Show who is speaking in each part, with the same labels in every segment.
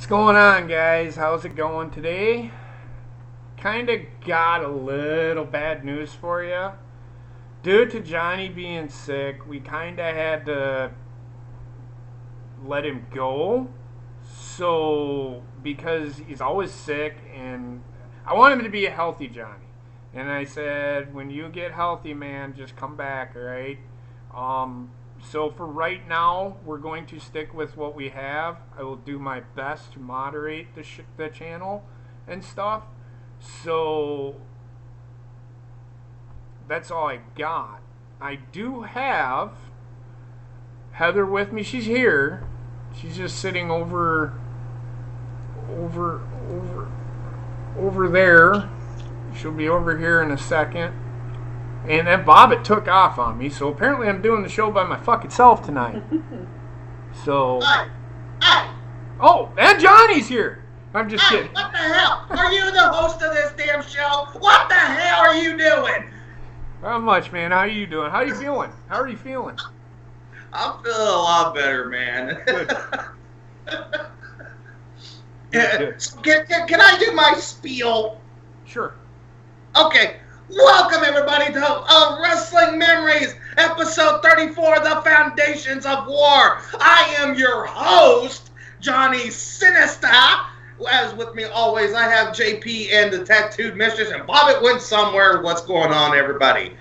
Speaker 1: What's going on, guys? How's it going today? Kind of got a little bad news for you. Due to Johnny being sick, we kind of had to let him go. So, because he's always sick, and I want him to be a healthy Johnny. And I said, when you get healthy, man, just come back, alright? So for right now, we're going to stick with what we have. I will do my best to moderate the channel and stuff. So that's all I got. I do have Heather with me. She's here. She's just sitting over there. She'll be over here in a second. And that Bobbitt took off on me, so apparently I'm doing the show by my fucking self tonight. So...
Speaker 2: Hey!
Speaker 1: Oh, and Johnny's here! I'm just kidding.
Speaker 2: What the hell? Are you the host of this damn show? What the hell are you doing?
Speaker 1: Not much, man. How are you doing? How are you feeling? How are you feeling?
Speaker 2: I'm feeling a lot better, man.
Speaker 1: Good.
Speaker 2: Can I do my spiel?
Speaker 1: Sure.
Speaker 2: Okay. Welcome, everybody, to Wrestling Memories, episode 34, The Foundations of War. I am your host, Johnny Sinizter. As with me always, I have JP and the Tattooed Mistress, and Bobbitt went somewhere. What's going on, everybody?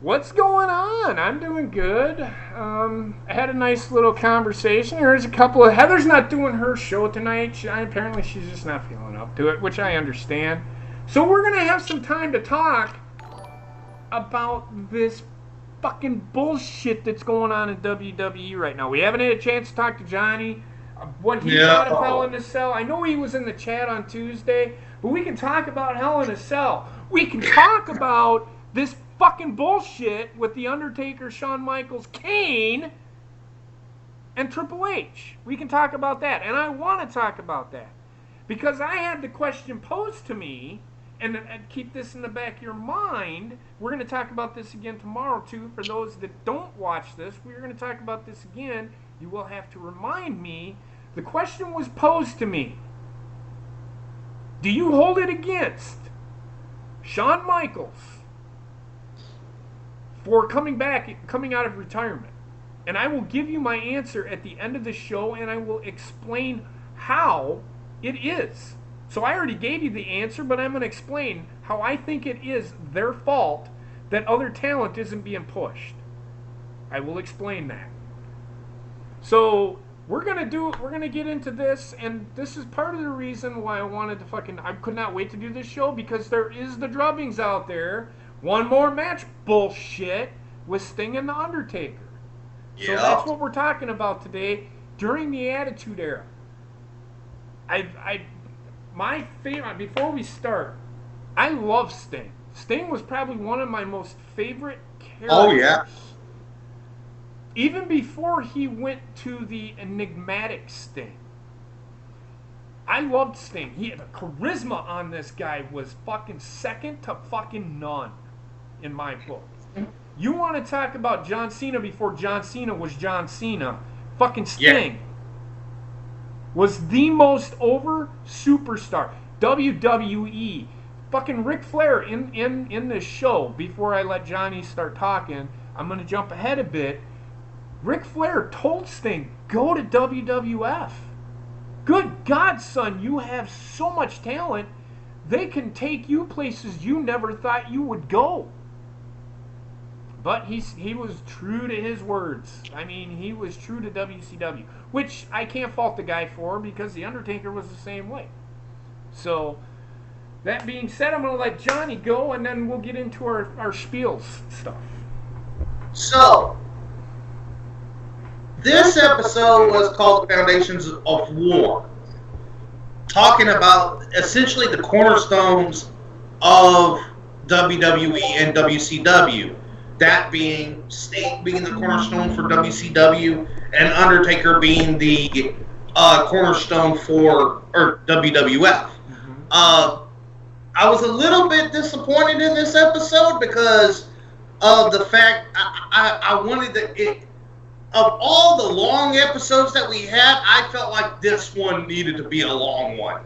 Speaker 1: What's going on? I'm doing good. I had a nice little conversation. There's a couple of... Heather's not doing her show tonight. Apparently, she's just not feeling up to it, which I understand. So we're going to have some time to talk about this fucking bullshit that's going on in WWE right now. We haven't had a chance to talk to Johnny. What he thought of Hell in a Cell. I know he was in the chat on Tuesday, but we can talk about Hell in a Cell. We can talk about this fucking bullshit with The Undertaker, Shawn Michaels, Kane, and Triple H. We can talk about that, and I want to talk about that. Because I had the question posed to me, and keep this in the back of your mind. We're going to talk about this again tomorrow, too. For those that don't watch this, we're going to talk about this again. You will have to remind me. The question was posed to me. Do you hold it against Shawn Michaels for coming out of retirement? And I will give you my answer at the end of the show, and I will explain how it is. So I already gave you the answer, but I'm going to explain how I think it is their fault that other talent isn't being pushed. I will explain that. So we're going to get into this, and this is part of the reason why I could not wait to do this show, because there is the drubbings out there. One more match bullshit with Sting and The Undertaker. Yeah. So that's what we're talking about today during the Attitude Era. My favorite, before we start, I love Sting. Sting was probably one of my most favorite characters.
Speaker 2: Oh, yeah.
Speaker 1: Even before he went to the enigmatic Sting. I loved Sting. The charisma on this guy was fucking second to fucking none in my book. You want to talk about John Cena before John Cena was John Cena? Fucking Sting. Yeah. Was the most over superstar. WWE. Fucking Ric Flair in this show, before I let Johnny start talking, I'm going to jump ahead a bit. Ric Flair told Sting, go to WWF. Good God, son, you have so much talent. They can take you places you never thought you would go. But he was true to his words. I mean, he was true to WCW, which I can't fault the guy for, because The Undertaker was the same way. So, that being said, I'm going to let Johnny go, and then we'll get into our spiels stuff.
Speaker 2: So, this episode was called Foundations of War, talking about essentially the cornerstones of WWE and WCW. That being Sting being the cornerstone for WCW, and Undertaker being the cornerstone for WWF. Mm-hmm. I was a little bit disappointed in this episode because of the fact I wanted of all the long episodes that we had, I felt like this one needed to be a long one.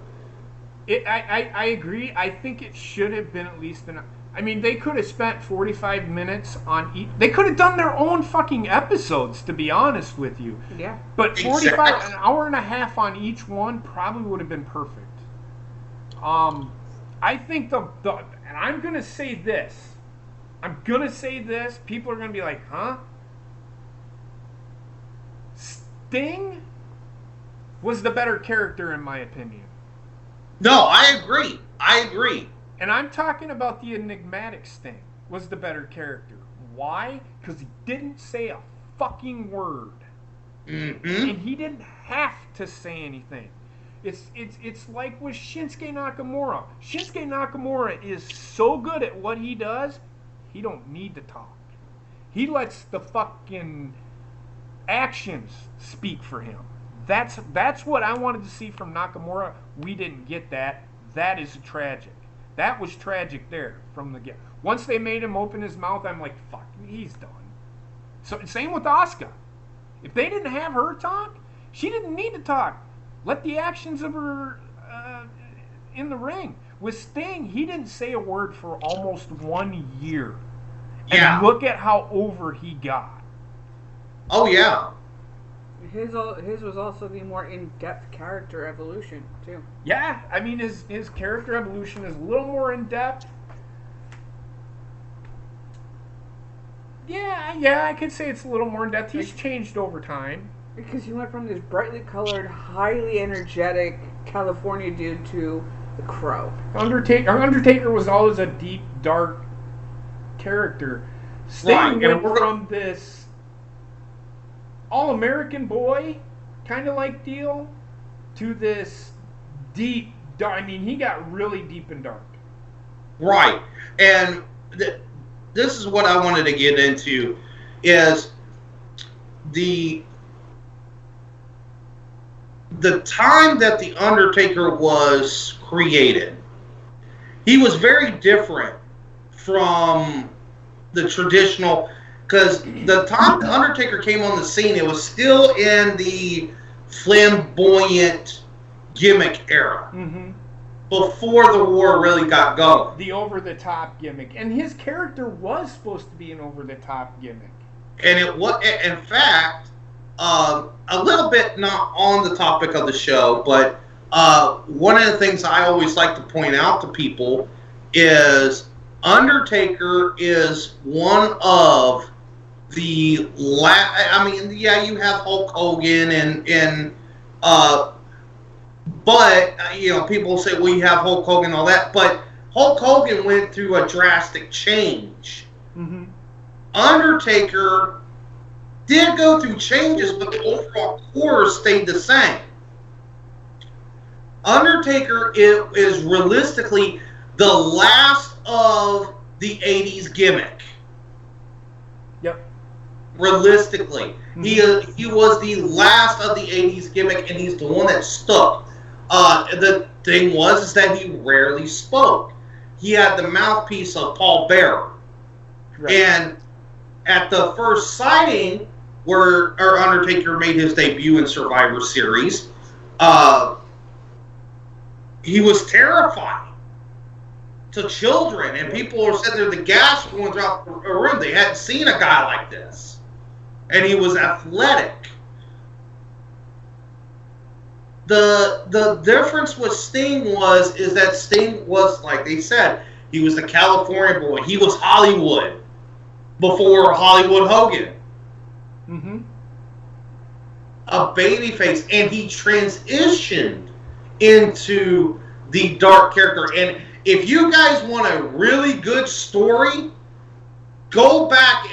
Speaker 1: I agree. I think it should have been at least an. I mean, they could have spent 45 minutes on each. They could have done their own fucking episodes, to be honest with you.
Speaker 3: Yeah.
Speaker 1: But 45, an hour and a half on each one probably would have been perfect. I think and I'm gonna say this. People are gonna be like, huh? Sting was the better character in my opinion.
Speaker 2: No, I agree.
Speaker 1: And I'm talking about the enigmatic Sting was the better character. Why? Because he didn't say a fucking word.
Speaker 2: Mm-hmm.
Speaker 1: And he didn't have to say anything. It's like with Shinsuke Nakamura. Shinsuke Nakamura is so good at what he does, he don't need to talk. He lets the fucking actions speak for him. That's what I wanted to see from Nakamura. We didn't get that. That is tragic. That was tragic there from the get. Once they made him open his mouth, I'm like, fuck, he's done. So same with Asuka. If they didn't have her talk, she didn't need to talk. Let the actions of her in the ring. With Sting, he didn't say a word for almost 1 year.
Speaker 2: Yeah.
Speaker 1: And look at how over he got.
Speaker 2: Oh, yeah.
Speaker 3: His was also the more in-depth character evolution, too.
Speaker 1: Yeah, I mean, his character evolution is a little more in-depth. Yeah, I could say it's a little more in-depth. He's changed over time.
Speaker 3: Because he went from this brightly colored, highly energetic California dude to the Crow.
Speaker 1: Undertaker was always a deep, dark character. Sting went from this all-American boy kind of like deal to this deep, dark. I mean, he got really deep and dark.
Speaker 2: Right. And this is what I wanted to get into is the time that The Undertaker was created. He was very different from the traditional, because the time The Undertaker came on the scene, it was still in the flamboyant gimmick era.
Speaker 1: Mm-hmm.
Speaker 2: Before the war really got going.
Speaker 1: The over-the-top gimmick. And his character was supposed to be an over-the-top gimmick.
Speaker 2: And it was, in fact, a little bit not on the topic of the show, but one of the things I always like to point out to people is Undertaker is one of the I mean, yeah, you have Hulk Hogan and but you know, people say, well, you have Hulk Hogan and all that, but Hulk Hogan went through a drastic change.
Speaker 1: Mm-hmm.
Speaker 2: Undertaker did go through changes, but the overall core stayed the same. Undertaker is realistically the last of the 80s gimmick.
Speaker 1: Yep.
Speaker 2: Realistically.
Speaker 1: Mm-hmm.
Speaker 2: He was the last of the 80s gimmick, and he's the one that stuck. The thing was that he rarely spoke. He had the mouthpiece of Paul Bearer. Right. And at the first sighting where Undertaker made his debut in Survivor Series, he was terrifying to children, and people were sitting there, the gas was going throughout the room. They hadn't seen a guy like this. And he was athletic. The difference with Sting is that Sting was, like they said, he was the California boy. He was Hollywood before Hollywood Hogan.
Speaker 1: Mm-hmm.
Speaker 2: A babyface, and he transitioned into the dark character. And if you guys want a really good story, go back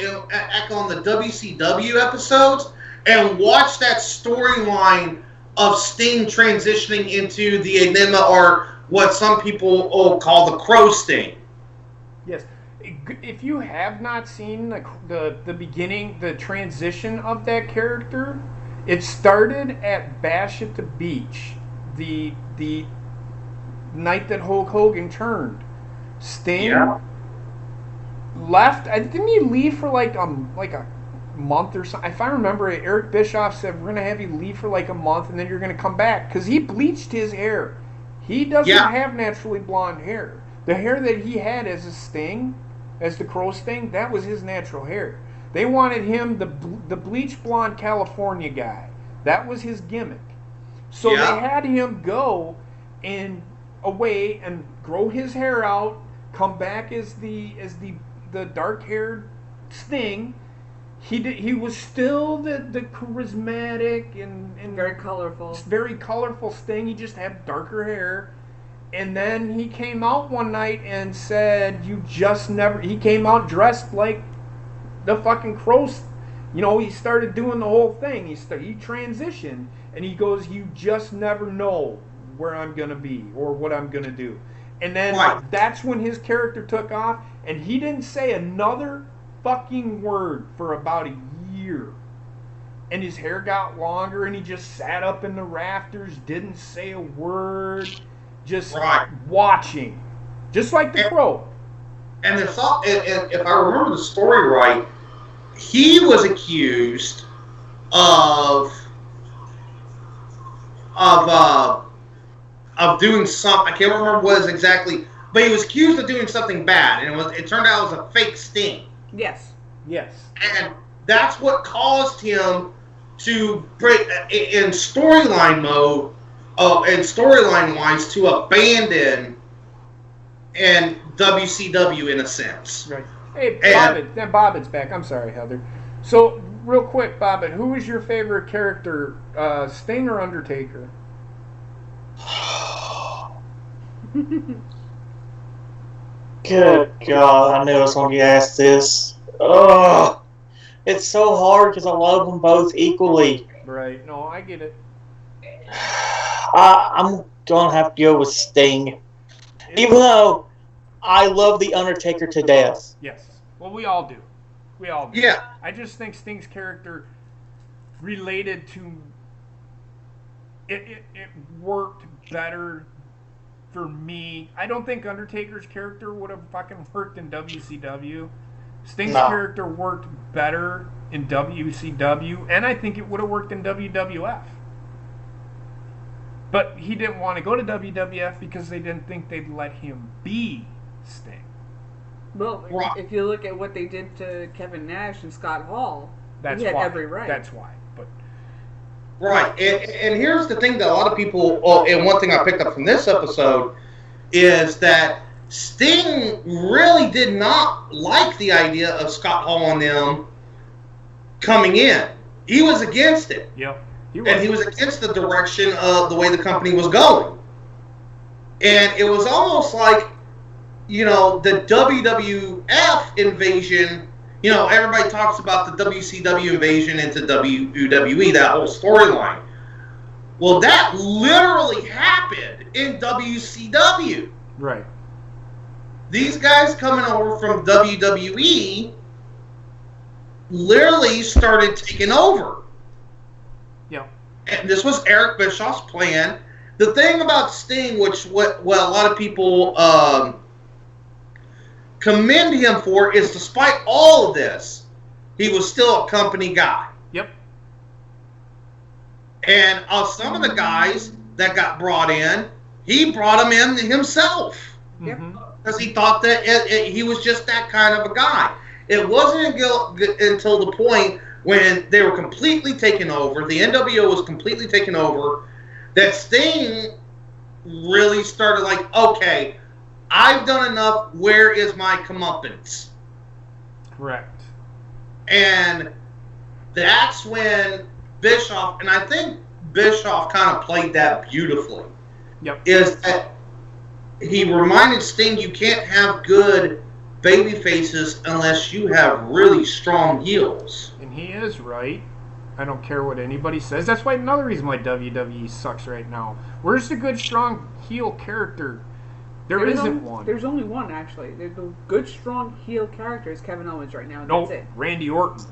Speaker 2: on the WcW episodes and watch that storyline of Sting transitioning into the Enigma, or what some people call the Crow Sting.
Speaker 1: Yes. If you have not seen the beginning, the transition of that character, it started at Bash at the Beach, the night that Hulk Hogan turned. Sting left. Didn't he leave for like a month or something. If I remember it, Eric Bischoff said, we're going to have you leave for like a month and then you're going to come back. Because he bleached his hair. He doesn't have naturally blonde hair. The hair that he had as a Sting, as the Crow Sting, that was his natural hair. They wanted him, the bleach blonde California guy. That was his gimmick. So they had him go and away and grow his hair out, come back as the dark-haired Sting. He was still the charismatic and
Speaker 3: very
Speaker 1: colorful Sting. He just had darker hair. And then he came out one night and said, he came out dressed like the fucking Crow. You know, he started doing the whole thing. He transitioned, and he goes, you just never know where I'm going to be or what I'm going to do. And then that's when his character took off, and he didn't say another fucking word for about a year. And his hair got longer, and he just sat up in the rafters, didn't say a word, just watching. Just like the Crow.
Speaker 2: And if I remember the story right, he was accused of doing something. I can't remember what it was exactly, but he was accused of doing something bad, and it turned out it was a fake Sting.
Speaker 3: Yes.
Speaker 2: And that's what caused him to break in storyline mode, and storyline wise, to abandon and WCW in a sense.
Speaker 1: Right. Hey, Bobbitt. Bobbitt's back. I'm sorry, Heather. So, real quick, Bobbitt, who is your favorite character, Sting or Undertaker?
Speaker 4: Good God, I knew I was going to get asked this. Ugh. It's so hard because I love them both equally.
Speaker 1: Right. No, I get it.
Speaker 4: I'm going to have to go with Sting. Even though I love The Undertaker to death.
Speaker 1: Yes. Well, we all do.
Speaker 2: Yeah.
Speaker 1: I just think Sting's character related to... It worked better for me. I don't think Undertaker's character would have fucking worked in WCW. Sting's character worked better in WCW, and I think it would have worked in WWF. But he didn't want to go to WWF because they didn't think they'd let him be Sting.
Speaker 3: Well, if you look at what they did to Kevin Nash and Scott Hall,
Speaker 1: he
Speaker 3: had every right.
Speaker 1: That's why. But
Speaker 2: right, and here's the thing that a lot of people, and one thing I picked up from this episode, is that Sting really did not like the idea of Scott Hall and them coming in. He was against it.
Speaker 1: Yep.
Speaker 2: He was against the direction of the way the company was going. And it was almost like, the WWF invasion, everybody talks about the WCW invasion into WWE, that whole storyline. Well, that literally happened in WCW.
Speaker 1: Right.
Speaker 2: These guys coming over from WWE literally started taking over.
Speaker 1: Yeah.
Speaker 2: And this was Eric Bischoff's plan. The thing about Sting, what a lot of people commend him for, is despite all of this, he was still a company guy.
Speaker 1: Yep.
Speaker 2: And some of the guys that got brought in, he brought them in himself.
Speaker 3: Yep.
Speaker 2: Because he thought that he was just that kind of a guy. It wasn't until the point when they were completely taken over, the NWO was completely taken over, that Sting really started like, okay, I've done enough, where is my comeuppance?
Speaker 1: Correct.
Speaker 2: And that's when Bischoff, and I think Bischoff kind of played that beautifully.
Speaker 1: Yep.
Speaker 2: Is that he reminded Sting, you can't have good baby faces unless you have really strong heels.
Speaker 1: And he is right. I don't care what anybody says. That's why another reason why WWE sucks right now. Where's the good, strong heel character? There isn't one.
Speaker 3: There's only one, actually. The good, strong heel character is Kevin Owens right now. And
Speaker 1: no,
Speaker 3: that's it.
Speaker 1: Randy Orton.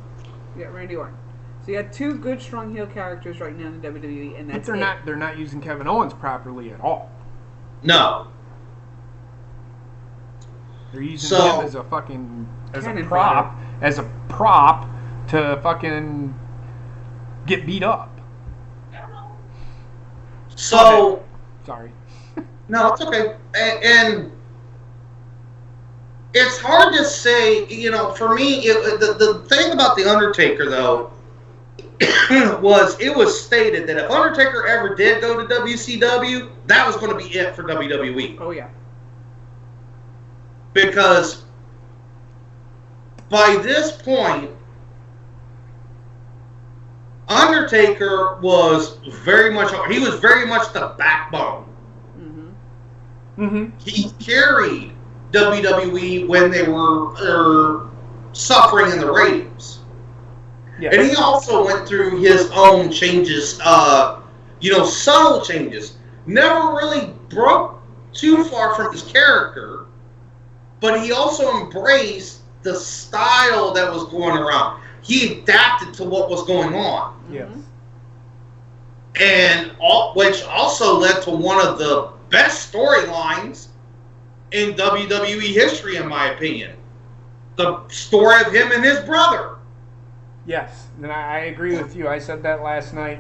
Speaker 3: Yeah, Randy Orton. So you got two good, strong heel characters right now in the WWE, and that's
Speaker 1: but they're not using Kevin Owens properly at all.
Speaker 2: No.
Speaker 1: They're using him as a prop to fucking get beat up.
Speaker 2: So,
Speaker 1: Sorry.
Speaker 2: no, it's okay. And it's hard to say, for me, the thing about The Undertaker, though, was it was stated that if Undertaker ever did go to WCW, that was going to be it for WWE.
Speaker 3: Oh, yeah.
Speaker 2: Because by this point, Undertaker was very much the backbone. He carried WWE when they were suffering in the ratings.
Speaker 1: Yeah.
Speaker 2: And he also went through his own changes, subtle changes. Never really broke too far from his character, but he also embraced the style that was going around. He adapted to what was going on.
Speaker 1: Yes.
Speaker 2: And which also led to one of the best storylines in WWE history, in my opinion. The story of him and his brother.
Speaker 1: Yes, and I agree with you. I said that last night.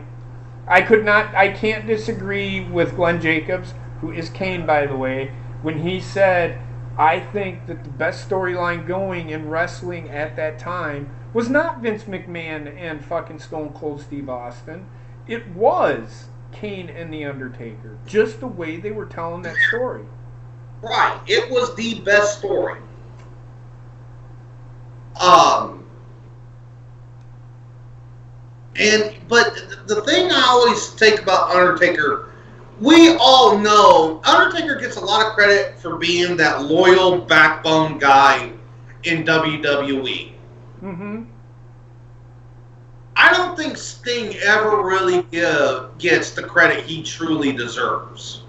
Speaker 1: I can't disagree with Glenn Jacobs, who is Kane, by the way, when he said, I think that the best storyline going in wrestling at that time was not Vince McMahon and fucking Stone Cold Steve Austin. It was Kane and The Undertaker. Just the way they were telling that story.
Speaker 2: Right. It was the best story. But the thing I always take about Undertaker, we all know Undertaker gets a lot of credit for being that loyal backbone guy in WWE. I don't think Sting ever really gets the credit he truly deserves.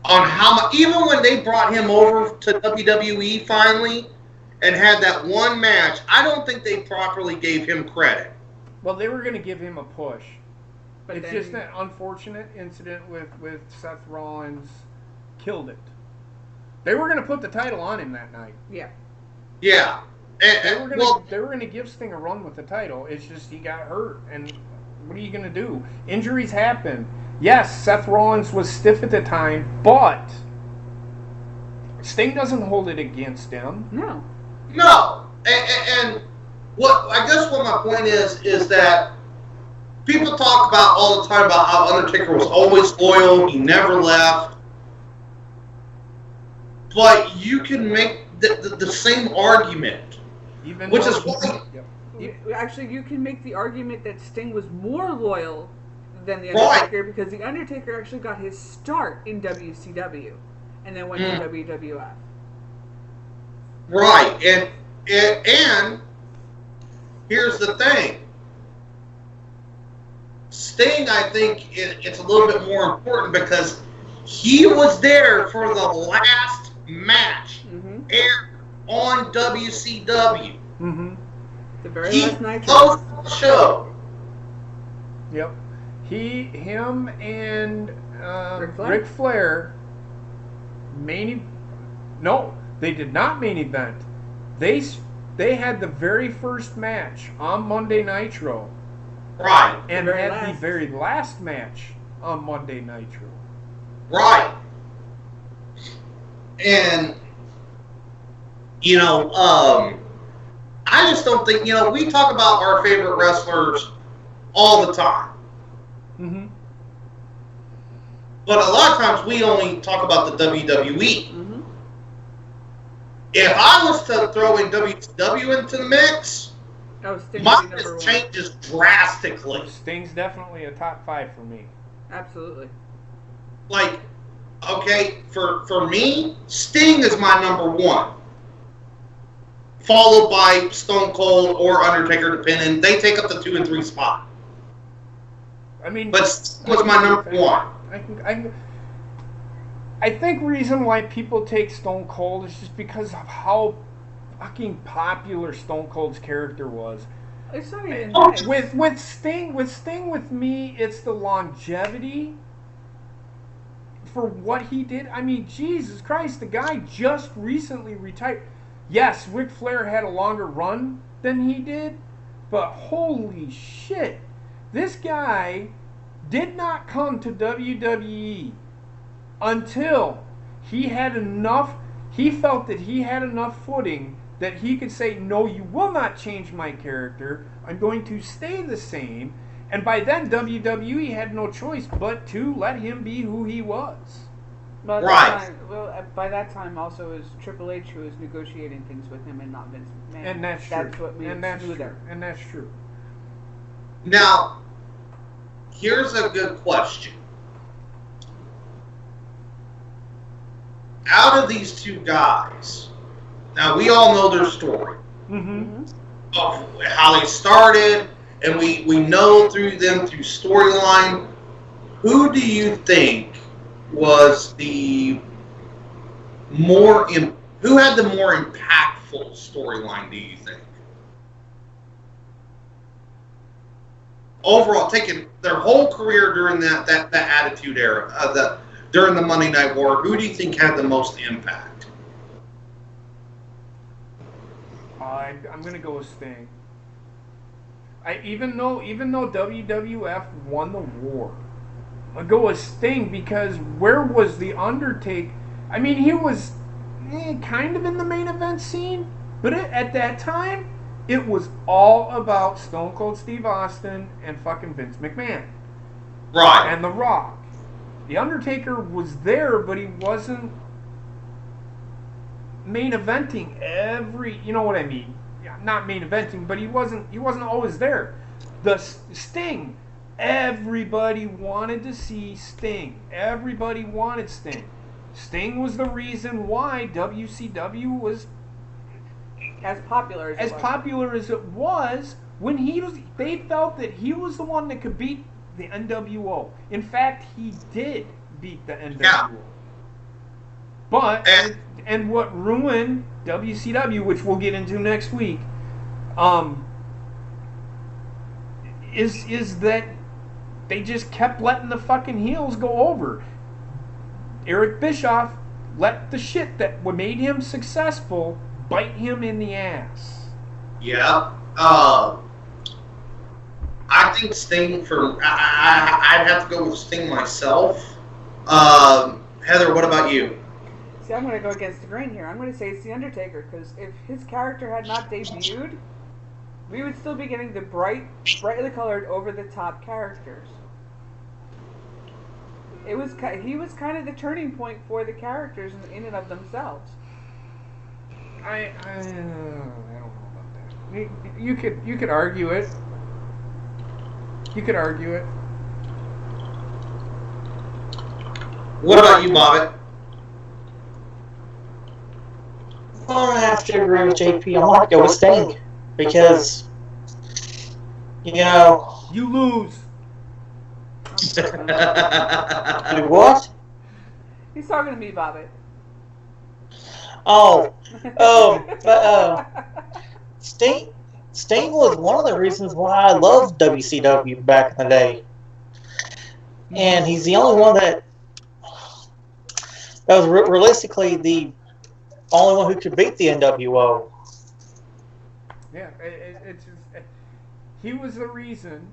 Speaker 2: On how much, even when they brought him over to WWE finally and had that one match, I don't think they properly gave him credit.
Speaker 1: Well, they were going to give him a push.
Speaker 3: But
Speaker 1: It's
Speaker 3: then,
Speaker 1: just that unfortunate incident with Seth Rollins killed it. They were going to put the title on him that night.
Speaker 3: Yeah.
Speaker 2: Yeah.
Speaker 1: They were going to give Sting a run with the title. It's just he got hurt, and what are you going to do? Injuries happen. Yes, Seth Rollins was stiff at the time, but Sting doesn't hold it against him.
Speaker 3: No.
Speaker 2: No. And what I guess what my point is that people talk about all the time about how Undertaker was always loyal, he never left. But you can make the same argument. Which is why...
Speaker 3: Actually, you can make the argument that Sting was more loyal than The Undertaker because The Undertaker actually got his start in WCW and then went to WWF.
Speaker 2: Right. And here's the thing. Sting, I think, it's a little bit more important because he was there for the last match aired on WCW.
Speaker 3: The very last night.
Speaker 2: He hosted the show.
Speaker 1: Yep. Him and
Speaker 3: Ric Flair?
Speaker 1: No, they did not main event. They had the very first match on Monday Nitro.
Speaker 2: Right.
Speaker 1: And had the very last match on Monday Nitro.
Speaker 2: Right. And, I just don't think, we talk about our favorite wrestlers all the time. But a lot of times we only talk about the WWE. If I was to throw in WCW into the mix, my list changes drastically.
Speaker 1: Sting's definitely a top 5 for me.
Speaker 3: Absolutely.
Speaker 2: Like, okay, for me, Sting is my number 1. Followed by Stone Cold or Undertaker, depending. They take up the 2 and 3 spot. But Sting was my number 1.
Speaker 1: I think reason why people take Stone Cold is just because of how fucking popular Stone Cold's character was.
Speaker 3: It's not even that.
Speaker 1: With Sting with me, it's the longevity for what he did. I mean, Jesus Christ, the guy just recently retired. Yes, Ric Flair had a longer run than he did, But holy shit, this guy did not come to WWE until he had enough, he felt that he had enough footing that he could say, no, you will not change my character. I'm going to stay the same. And by then, WWE had no choice but to let him be who he was.
Speaker 3: By that time, also, is Triple H who was negotiating things with him and not Vince McMahon.
Speaker 1: And that's true.
Speaker 3: That's what made it smoother.
Speaker 1: And that's true.
Speaker 2: Now, here's a good question. Out of these two guys, now we all know their story of how they started, and we know through them through storyline. Who do you think was who had the more impactful storyline, do you think? Overall, taking their whole career during that Attitude Era, during the Monday Night War, who do you think had the most impact?
Speaker 1: I'm gonna go with Sting. Even though WWF won the war, I'll go with Sting, because where was the Undertaker? I mean, he was kind of in the main event scene, but at that time, it was all about Stone Cold Steve Austin and fucking Vince McMahon.
Speaker 2: Right.
Speaker 1: And The Rock. The Undertaker was there, but he wasn't main eventing every, you know what I mean? Yeah, not main eventing, but he wasn't always there. The Sting, everybody wanted to see Sting. Everybody wanted Sting. Sting was the reason why WCW was
Speaker 3: as popular
Speaker 1: as it was when they felt that he was the one that could beat the NWO. In fact, he did beat the NWO. Yeah. But and what ruined WCW, which we'll get into next week, is that they just kept letting the fucking heels go over. Eric Bischoff let the shit that made him successful bite him in the ass.
Speaker 2: Yeah. I think Sting I'd have to go with Sting myself. Heather, what about you?
Speaker 3: See, I'm going to go against the grain here. I'm going to say it's The Undertaker, because if his character had not debuted, we would still be getting the brightly colored, over-the-top characters. He was kind of the turning point for the characters in and of themselves.
Speaker 1: I don't know about that. You could argue it. You could argue it.
Speaker 2: What about you, Bobbitt?
Speaker 4: I'm going to have to agree with JP. I'm going to go with Sting. Because,
Speaker 1: you lose.
Speaker 4: What?
Speaker 3: He's talking to me, Bobbitt.
Speaker 4: Sting was one of the reasons why I loved WCW back in the day. And he's the only one that was realistically the only one who could beat the NWO.
Speaker 1: Yeah, he was the reason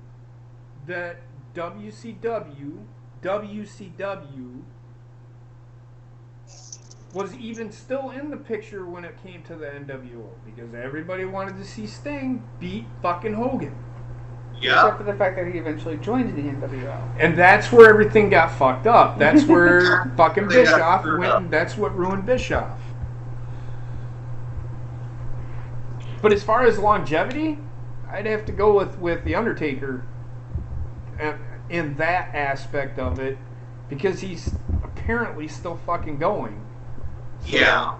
Speaker 1: that WCW was even still in the picture when it came to the NWO, because everybody wanted to see Sting beat fucking Hogan.
Speaker 2: Yeah.
Speaker 3: Except for the fact that he eventually joined the NWO.
Speaker 1: And that's where everything got fucked up. That's where fucking Bischoff went, and that's what ruined Bischoff. But as far as longevity, I'd have to go with The Undertaker in that aspect of it, because he's apparently still fucking going.
Speaker 2: Yeah.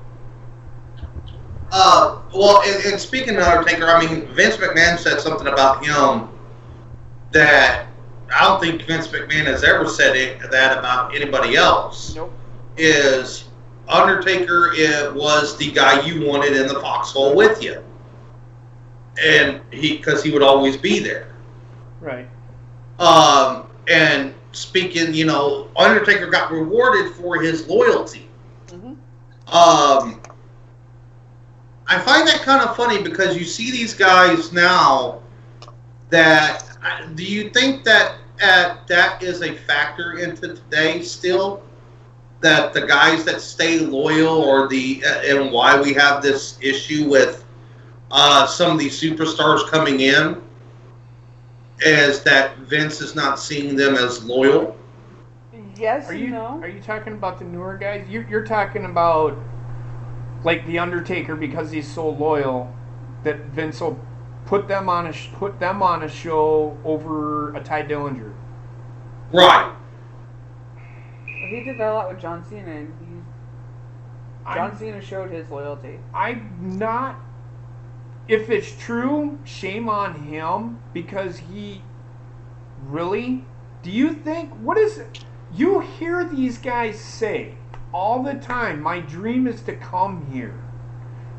Speaker 2: Well, and speaking of Undertaker, I mean, Vince McMahon said something about him that I don't think Vince McMahon has ever said that about anybody else.
Speaker 1: Nope.
Speaker 2: Is Undertaker was the guy you wanted in the foxhole with you. And because he would always be there.
Speaker 1: Right.
Speaker 2: And speaking, Undertaker got rewarded for his loyalty.
Speaker 3: Mm-hmm.
Speaker 2: I find that kind of funny, because you see these guys now that do you think that that is a factor into today still? That the guys that stay loyal, or and why we have this issue with some of these superstars coming in, is that Vince is not seeing them as loyal?
Speaker 3: Yes
Speaker 1: Are
Speaker 3: and
Speaker 1: you
Speaker 3: no.
Speaker 1: are you talking about the newer guys? You're talking about like the Undertaker, because he's so loyal that Vince will put them on a show over a Ty Dillinger.
Speaker 2: Right.
Speaker 3: He did that a lot with John Cena, and John Cena showed his loyalty.
Speaker 1: I'm not. If it's true, shame on him, because he really. Do you think, what is it? You hear these guys say all the time, my dream is to come here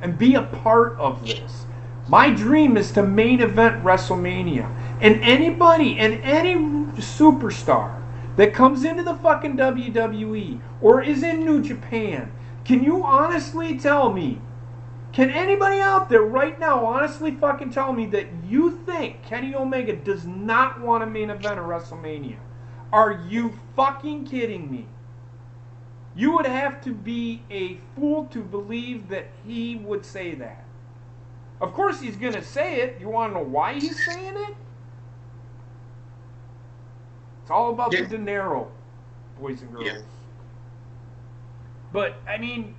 Speaker 1: and be a part of this. My dream is to main event WrestleMania. And anybody and any superstar that comes into the fucking WWE or is in New Japan, can you honestly tell me, can anybody out there right now honestly fucking tell me that you think Kenny Omega does not want to main event a WrestleMania? Are you fucking kidding me? You would have to be a fool to believe that he would say that. Of course he's going to say it. You want to know why he's saying it? It's all about the dinero, boys and girls.
Speaker 2: Yeah.
Speaker 1: But, I mean,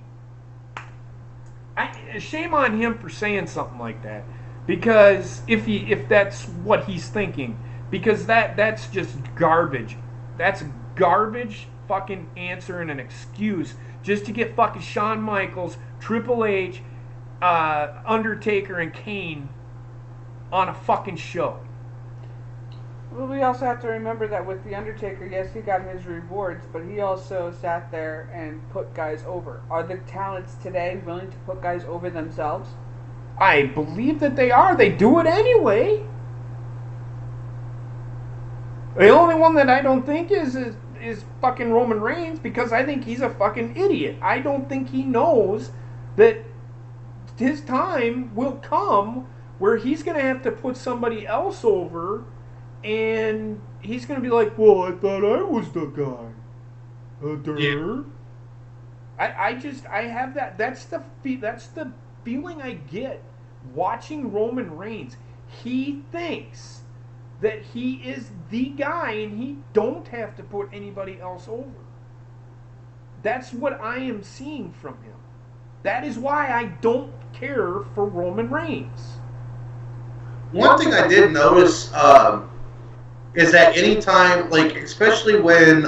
Speaker 1: shame on him for saying something like that. Because if that's what he's thinking, because that's just garbage. That's garbage fucking answer and an excuse just to get fucking Shawn Michaels, Triple H, Undertaker, and Kane on a fucking show.
Speaker 3: Well, we also have to remember that with The Undertaker, yes, he got his rewards, but he also sat there and put guys over. Are the talents today willing to put guys over themselves?
Speaker 1: I believe that they are. They do it anyway. The only one that I don't think is fucking Roman Reigns, because I think he's a fucking idiot. I don't think he knows that his time will come where he's going to have to put somebody else over, and he's going to be like, well, I thought I was the guy.
Speaker 2: Yeah.
Speaker 1: I have that. That's the feeling I get watching Roman Reigns. He thinks that he is the guy and he don't have to put anybody else over. That's what I am seeing from him. That is why I don't care for Roman Reigns.
Speaker 2: One thing I did notice is that anytime, like, especially when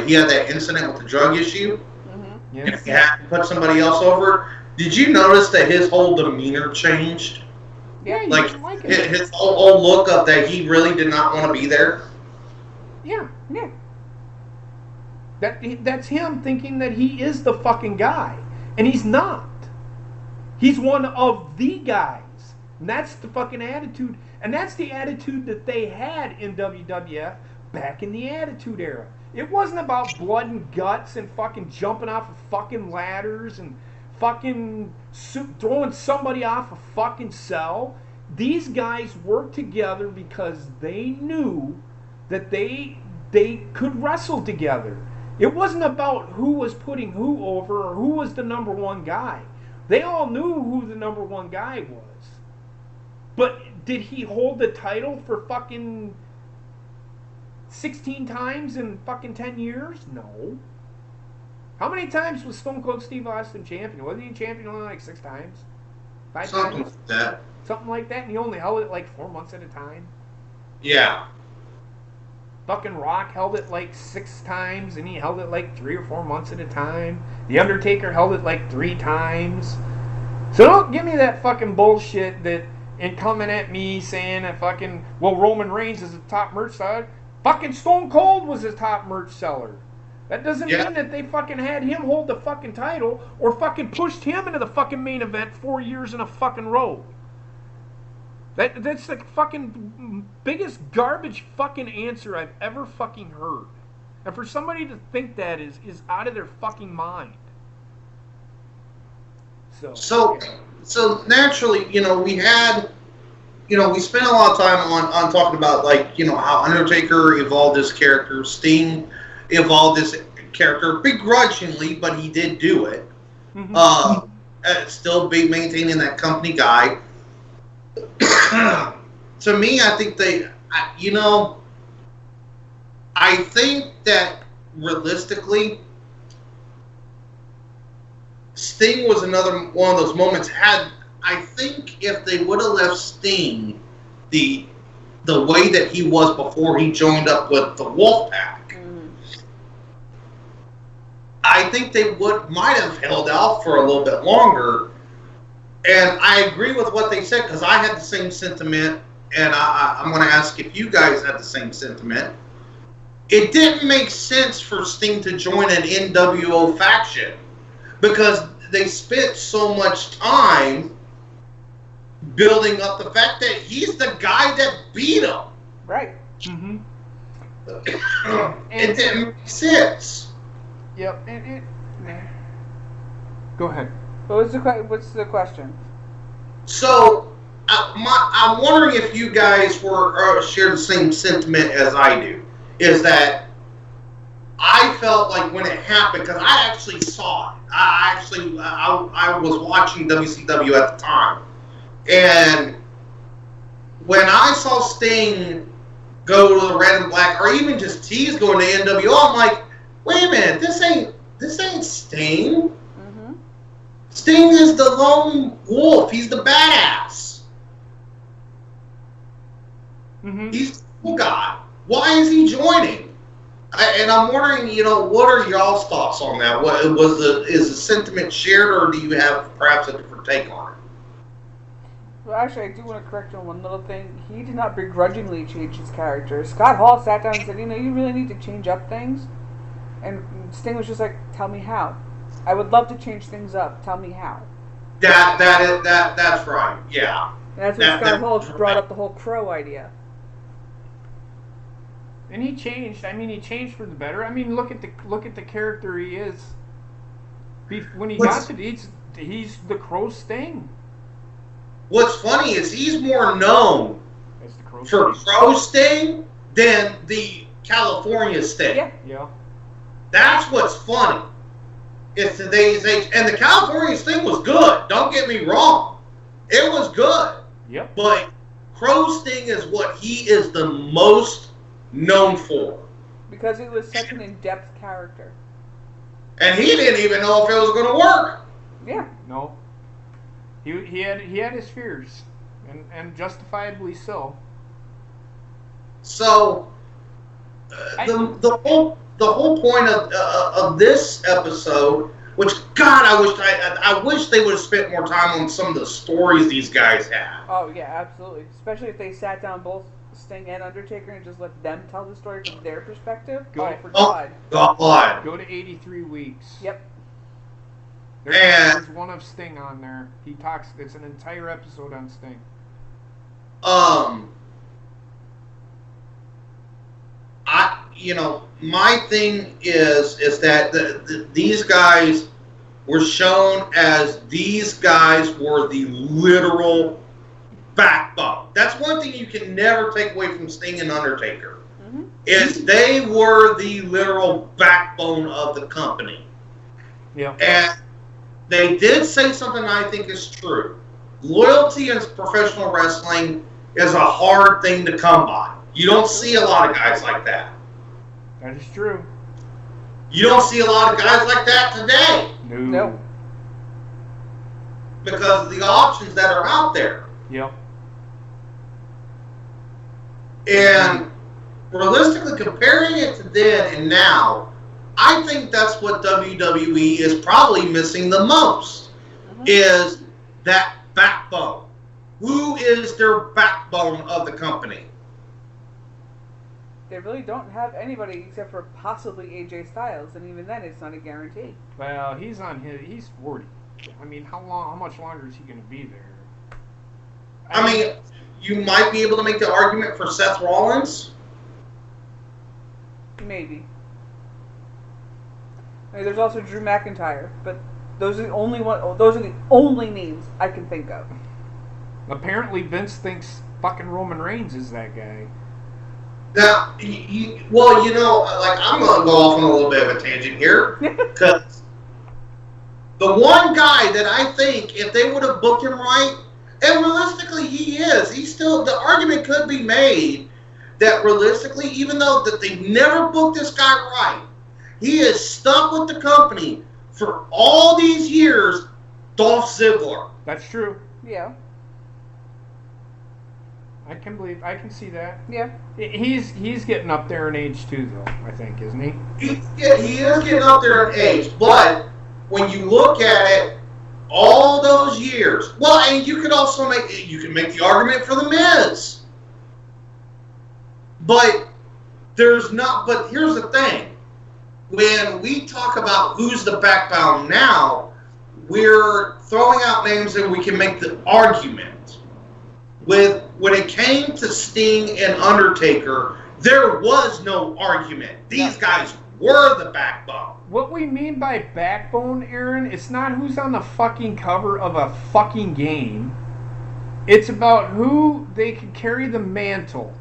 Speaker 2: he had that incident with the drug issue,
Speaker 1: Yes.
Speaker 2: and he had to put somebody else over, did you notice that his whole demeanor changed?
Speaker 1: Yeah, you
Speaker 2: Like,
Speaker 1: didn't like it.
Speaker 2: his whole look of that he really did not want to be there?
Speaker 1: Yeah. That's him thinking that he is the fucking guy. And he's not. He's one of the guys. And that's the fucking attitude. And that's the attitude that they had in WWF back in the Attitude Era. It wasn't about blood and guts and fucking jumping off of fucking ladders and fucking throwing somebody off a fucking cell. These guys worked together because they knew that they could wrestle together. It wasn't about who was putting who over or who was the number one guy. They all knew who the number one guy was. But did he hold the title for fucking 16 times in fucking 10 years? No. How many times was Stone Cold Steve Austin champion? Wasn't he champion only like 6 times? 5
Speaker 2: Something
Speaker 1: times?
Speaker 2: like that.
Speaker 1: Something like that, and he only held it like 4 months at a time.
Speaker 2: Yeah.
Speaker 1: Fucking Rock held it like 6 times, and he held it like 3 or 4 months at a time. The Undertaker held it like 3 times. So don't give me that fucking bullshit that, and coming at me saying that fucking, well, Roman Reigns is the top merch seller. Fucking Stone Cold was his top merch seller. That doesn't mean that they fucking had him hold the fucking title or fucking pushed him into the fucking main event 4 years in a fucking row. That's the fucking biggest garbage fucking answer I've ever fucking heard. And for somebody to think that is out of their fucking mind. So
Speaker 2: So naturally, we had, we spent a lot of time on talking about, like, how Undertaker evolved his character, Sting evolved his character begrudgingly, but he did do it.
Speaker 1: Mm-hmm.
Speaker 2: Still be maintaining that company guy. To me, I think I think that realistically, Sting was another one of those moments. I think if they would have left Sting the way that he was before he joined up with the Wolfpack, I think they might have held out for a little bit longer. And I agree with what they said, because I had the same sentiment, and I'm going to ask if you guys had the same sentiment. It didn't make sense for Sting to join an NWO faction, because they spent so much time building up the fact that he's the guy that beat him.
Speaker 3: Right.
Speaker 1: Mm-hmm.
Speaker 2: It didn't make sense.
Speaker 1: Yep. Go ahead.
Speaker 3: What's the question?
Speaker 2: So, I'm wondering if you guys share the same sentiment as I do. Is that I felt like when it happened, because I actually saw it. I was watching WCW at the time, and when I saw Sting go to the Red and Black, or even just tease going to NWO, I'm like, wait a minute, this ain't Sting. Mm-hmm. Sting is the lone wolf. He's the badass. Mm-hmm. He's the cool guy. Why is he joining? And I'm wondering, what are y'all's thoughts on that? Is the sentiment shared, or do you have perhaps a different take on it?
Speaker 3: Well, actually, I do want to correct you on one little thing. He did not begrudgingly change his character. Scott Hall sat down and said, you really need to change up things. And Sting was just like, tell me how. I would love to change things up. Tell me how.
Speaker 2: That's right. Yeah.
Speaker 3: And that's when Scott Hall brought up the whole Crow idea.
Speaker 1: And he changed. I mean, he changed for the better. I mean, look at the character he is. When he got to he's the Crow Sting.
Speaker 2: What's funny is he's more known for Crow Sting than the California Sting.
Speaker 1: Yeah.
Speaker 2: That's what's funny. It's today's age, and the California Sting was good. Don't get me wrong, it was good.
Speaker 1: Yep.
Speaker 2: But Crow Sting is what he is the most known for,
Speaker 3: because he was such an in-depth character,
Speaker 2: and he didn't even know if it was going to work.
Speaker 3: Yeah.
Speaker 1: No. He had his fears, and justifiably so.
Speaker 2: So the whole point of this episode, which God, I wish they would have spent more time on some of the stories these guys had.
Speaker 3: Oh yeah, absolutely. Especially if they sat down both Sting and Undertaker and just let them tell the story from their perspective. God.
Speaker 1: Go to 83 weeks.
Speaker 3: Yep.
Speaker 1: There's one of Sting on there. He talks. It's an entire episode on Sting.
Speaker 2: My thing is that these guys were shown as these guys were the literal backbone. That's one thing you can never take away from Sting and Undertaker. Mm-hmm. Is they were the literal backbone of the company.
Speaker 1: Yeah.
Speaker 2: And they did say something I think is true. Loyalty in professional wrestling is a hard thing to come by. You don't see a lot of guys like that.
Speaker 1: That is true.
Speaker 2: You don't see a lot of guys like that today.
Speaker 3: No.
Speaker 2: Because of the options that are out there.
Speaker 1: Yep.
Speaker 2: And realistically, comparing it to then and now, I think that's what WWE is probably missing the most, is that backbone. Who is their backbone of the company?
Speaker 3: They really don't have anybody except for possibly AJ Styles, and even then, it's not a guarantee.
Speaker 1: Well, he's 40. I mean, how much longer is he going to be there?
Speaker 2: I mean, you might be able to make the argument for Seth Rollins.
Speaker 3: Maybe. I mean, there's also Drew McIntyre, but those are the only names I can think of.
Speaker 1: Apparently, Vince thinks fucking Roman Reigns is that guy.
Speaker 2: Now, I'm going to go off on a little bit of a tangent here. Because the one guy that I think, if they would have booked him right, and realistically he is, the argument could be made that realistically, even though that they never booked this guy right, he is stuck with the company for all these years, Dolph Ziggler.
Speaker 1: That's true.
Speaker 3: Yeah.
Speaker 1: I can see that.
Speaker 3: Yeah.
Speaker 1: He's getting up there in age too, though. I think, isn't he?
Speaker 2: He is getting up there in age, but when you look at it, all those years. Well, and you could also make the argument for the Miz, but here's the thing: when we talk about who's the backbone now, we're throwing out names and we can make the argument. When it came to Sting and Undertaker, there was no argument. These guys were the backbone.
Speaker 1: What we mean by backbone, Aaron, it's not who's on the fucking cover of a fucking game. It's about who they can carry the mantle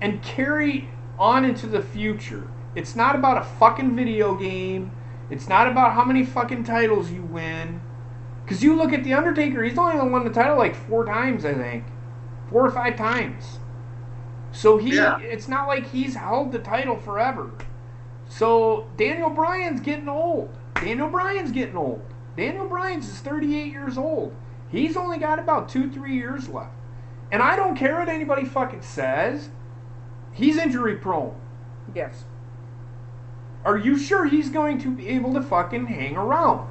Speaker 1: and carry on into the future. It's not about a fucking video game. It's not about how many fucking titles you win. Because you look at The Undertaker, he's only won the title like 4 times, I think. 4 or 5 times. So it's not like he's held the title forever. So Daniel Bryan's getting old. Daniel Bryan's is 38 years old. He's only got about 2-3 years left. And I don't care what anybody fucking says. He's injury prone.
Speaker 3: Yes.
Speaker 1: Are you sure he's going to be able to fucking hang around?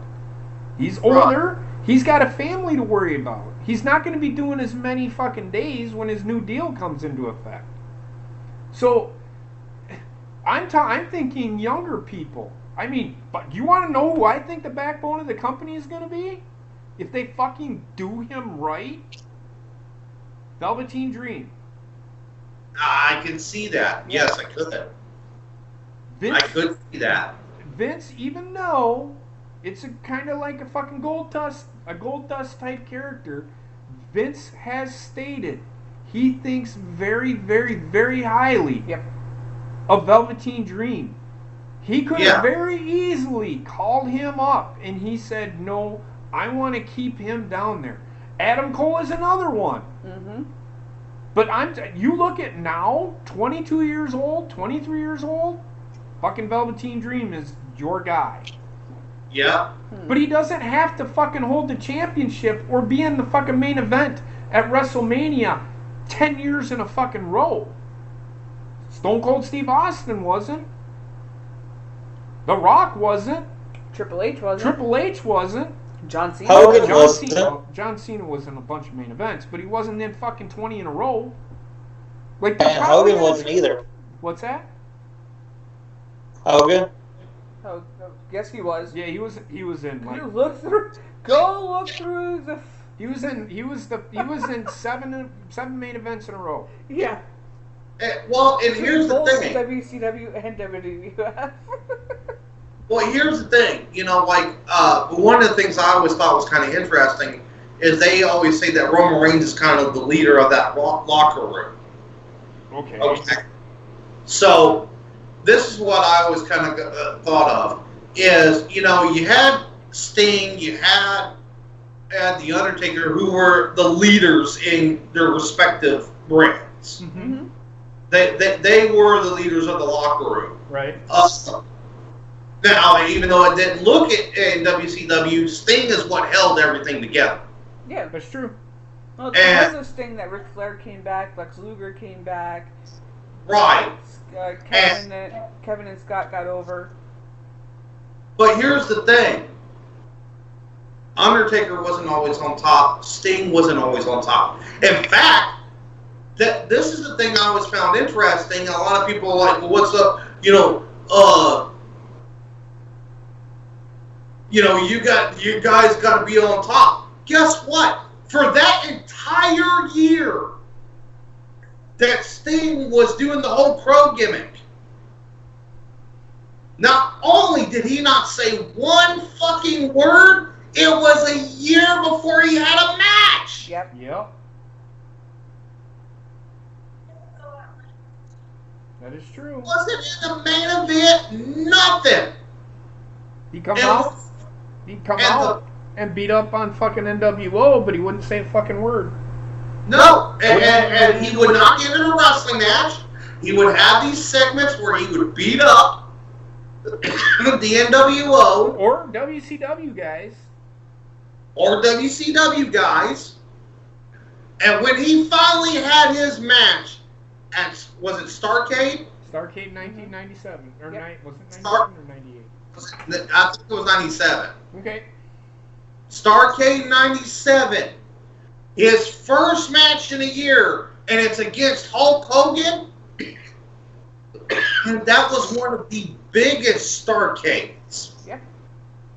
Speaker 1: He's older. He's got a family to worry about. He's not going to be doing as many fucking days when his new deal comes into effect. So, I'm thinking younger people. I mean, but you want to know who I think the backbone of the company is going to be? If they fucking do him right? Velveteen
Speaker 2: I can see that. Yes, I could. I could see that.
Speaker 1: Vince, even though it's a kind of like a fucking gold dust type character, Vince has stated he thinks very, very, very highly of Velveteen Dream. He could have very easily called him up and he said, no, I want to keep him down there. Adam Cole is another one.
Speaker 3: Mm-hmm.
Speaker 1: But you look at now, 22 years old, 23 years old, fucking Velveteen Dream is your guy.
Speaker 2: Yeah.
Speaker 1: But he doesn't have to fucking hold the championship or be in the fucking main event at WrestleMania 10 years in a fucking row. Stone Cold Steve Austin wasn't. The Rock wasn't.
Speaker 3: Triple H wasn't. John Cena.
Speaker 4: Hogan wasn't.
Speaker 1: John Cena was in a bunch of main events, but he wasn't in fucking 20 in a row. Like
Speaker 4: And Hogan wasn't either.
Speaker 1: What's that?
Speaker 4: Hogan?
Speaker 3: Oh, yes, he was.
Speaker 1: Yeah, he was in like.
Speaker 3: Go look through the.
Speaker 1: He was in seven main events in a row.
Speaker 3: Yeah.
Speaker 2: And here's the thing.
Speaker 3: WcW and WWF.
Speaker 2: Well, here's the thing. One of the things I always thought was kind of interesting is they always say that Roman Reigns is kind of the leader of that locker room. Okay. So this is what I always kind of thought of is, you had Sting, you had The Undertaker, who were the leaders in their respective brands.
Speaker 1: Mm-hmm.
Speaker 2: They were the leaders of the locker room.
Speaker 1: Right.
Speaker 2: Now, even though it didn't look it in WCW, Sting is what held everything together.
Speaker 3: Yeah,
Speaker 1: that's true.
Speaker 3: Well, it's because of Sting that Ric Flair came back, Lex Luger came back.
Speaker 2: Right.
Speaker 3: Kevin and Scott got over.
Speaker 2: But here's the thing. Undertaker wasn't always on top. Sting wasn't always on top. In fact, this is the thing I always found interesting. A lot of people are like, well, what's up? You guys got to be on top. Guess what? For that entire year that Sting was doing the whole Crow gimmick, not only did he not say one fucking word, it was a year before he had a match.
Speaker 3: Yep.
Speaker 1: That is true.
Speaker 2: Wasn't in the main event, nothing.
Speaker 1: He come out and beat up on fucking NWO, but he wouldn't say a fucking word.
Speaker 2: No, and he would not get in a wrestling match. He would have these segments where he would beat up the NWO.
Speaker 1: Or WCW guys.
Speaker 2: And when he finally had his match at, was it Starrcade?
Speaker 1: Starrcade 1997. Or was it 97 or 98?
Speaker 2: I think it was 97.
Speaker 1: Okay.
Speaker 2: Starrcade 97. His first match in a year, and it's against Hulk Hogan. That was one of the biggest Starrcades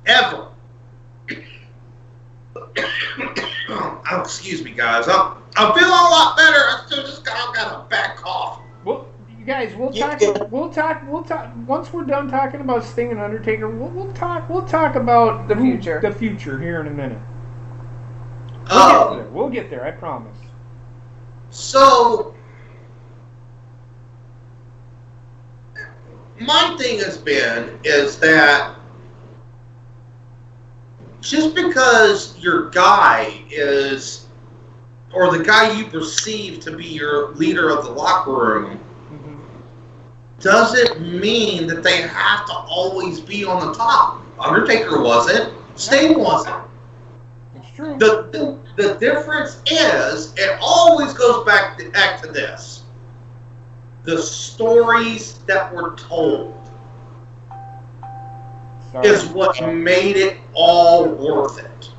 Speaker 2: ever. Oh, excuse me, guys. I'm feeling a lot better. I still just got a bad cough.
Speaker 1: Well, you guys, we'll talk. Once we're done talking about Sting and Undertaker, we'll talk about
Speaker 3: the future.
Speaker 1: The future here in a minute. We'll get there. I promise.
Speaker 2: So, my thing is that just because your guy is, or the guy you perceive to be your leader of the locker room, doesn't mean that they have to always be on the top. Undertaker wasn't. Sting wasn't.
Speaker 1: It's true.
Speaker 2: The difference is, it always goes back to this. The stories that were told is what made it all worth it.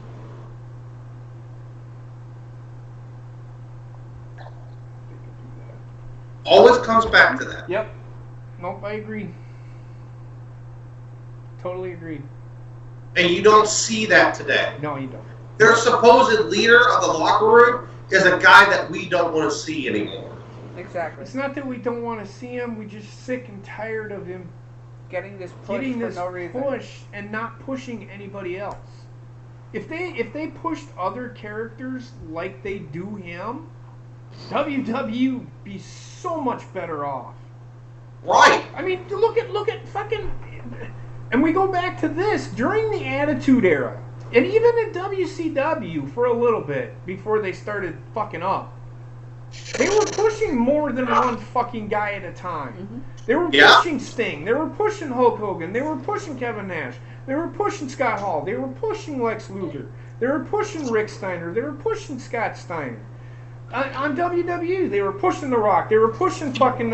Speaker 2: Always comes back to that.
Speaker 1: Yep. Nope, I agree. Totally agree.
Speaker 2: And you don't see that today.
Speaker 1: No, you don't.
Speaker 2: Their supposed leader of the locker room is a guy that we don't want to see anymore.
Speaker 3: Exactly.
Speaker 1: It's not that we don't want to see him. We're just sick and tired of him
Speaker 3: getting this push for no reason.
Speaker 1: Push and not pushing anybody else. If they pushed other characters like they do him, WWE would be so much better off.
Speaker 2: Right.
Speaker 1: I mean, look at fucking, and we go back to this during the Attitude Era, and even in WCW for a little bit before they started fucking up. They were pushing more than one fucking guy at a time. Mm-hmm. They were pushing Sting. They were pushing Hulk Hogan. They were pushing Kevin Nash. They were pushing Scott Hall. They were pushing Lex Luger. They were pushing Rick Steiner. They were pushing Scott Steiner. On WWE, they were pushing The Rock. They were pushing fucking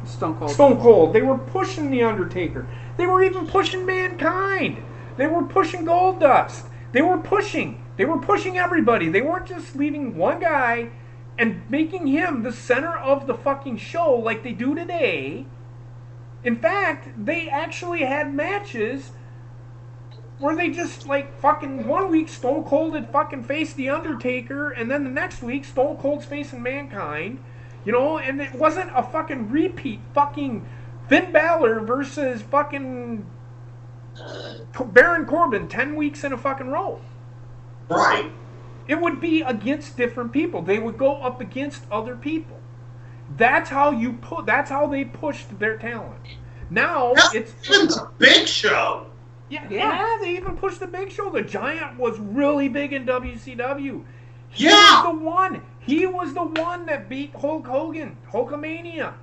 Speaker 3: Stone
Speaker 1: Cold. They were pushing The Undertaker. They were even pushing Mankind. They were pushing Goldust. They were pushing everybody. They weren't just leaving one guy and making him the center of the fucking show like they do today. In fact, they actually had matches where they just, like, fucking one week Stone Cold had fucking faced The Undertaker, and then the next week Stone Cold's facing Mankind, you know, and it wasn't a fucking repeat fucking Finn Balor versus fucking Baron Corbin 10 weeks in a fucking row.
Speaker 2: Right.
Speaker 1: It would be against different people. They would go up against other people. That's how they pushed their talent. Now it's
Speaker 2: even the Big Show.
Speaker 1: Yeah, they even pushed the Big Show. The Giant was really big in WCW. He was the one that beat Hulk Hogan, Hulkamania.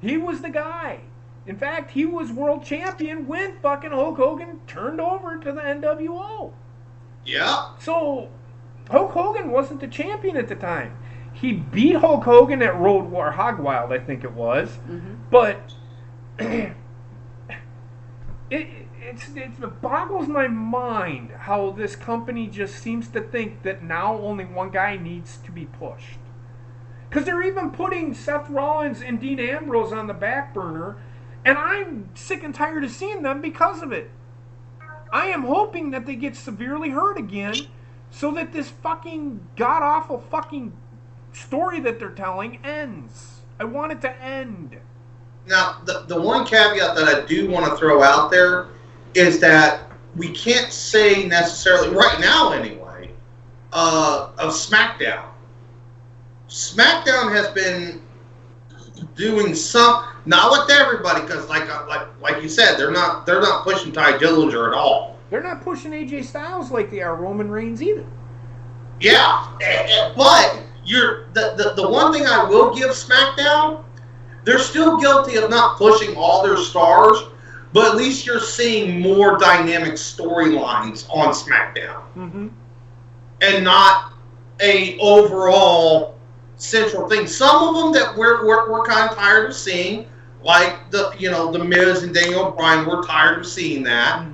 Speaker 1: He was the guy. In fact, he was world champion when fucking Hulk Hogan turned over to the NWO.
Speaker 2: Yeah.
Speaker 1: So, Hulk Hogan wasn't the champion at the time. He beat Hulk Hogan at Road War Hogwild, I think it was. Mm-hmm. But it boggles my mind how this company just seems to think that now only one guy needs to be pushed. Because they're even putting Seth Rollins and Dean Ambrose on the back burner, and I'm sick and tired of seeing them because of it. I am hoping that they get severely hurt again so that this fucking god-awful fucking story that they're telling ends. I want it to end.
Speaker 2: Now, the one caveat that I do want to throw out there is that we can't say necessarily, right now anyway, of SmackDown. SmackDown has been doing some, not with everybody, because like you said, they're not pushing Ty Dillinger at all.
Speaker 1: They're not pushing AJ Styles like they are Roman Reigns either.
Speaker 2: Yeah, but the one thing I will give SmackDown, they're still guilty of not pushing all their stars, but at least you're seeing more dynamic storylines on SmackDown, and not a overall central thing. Some of them that we're kind of tired of seeing, like the Miz and Daniel Bryan. We're tired of seeing that.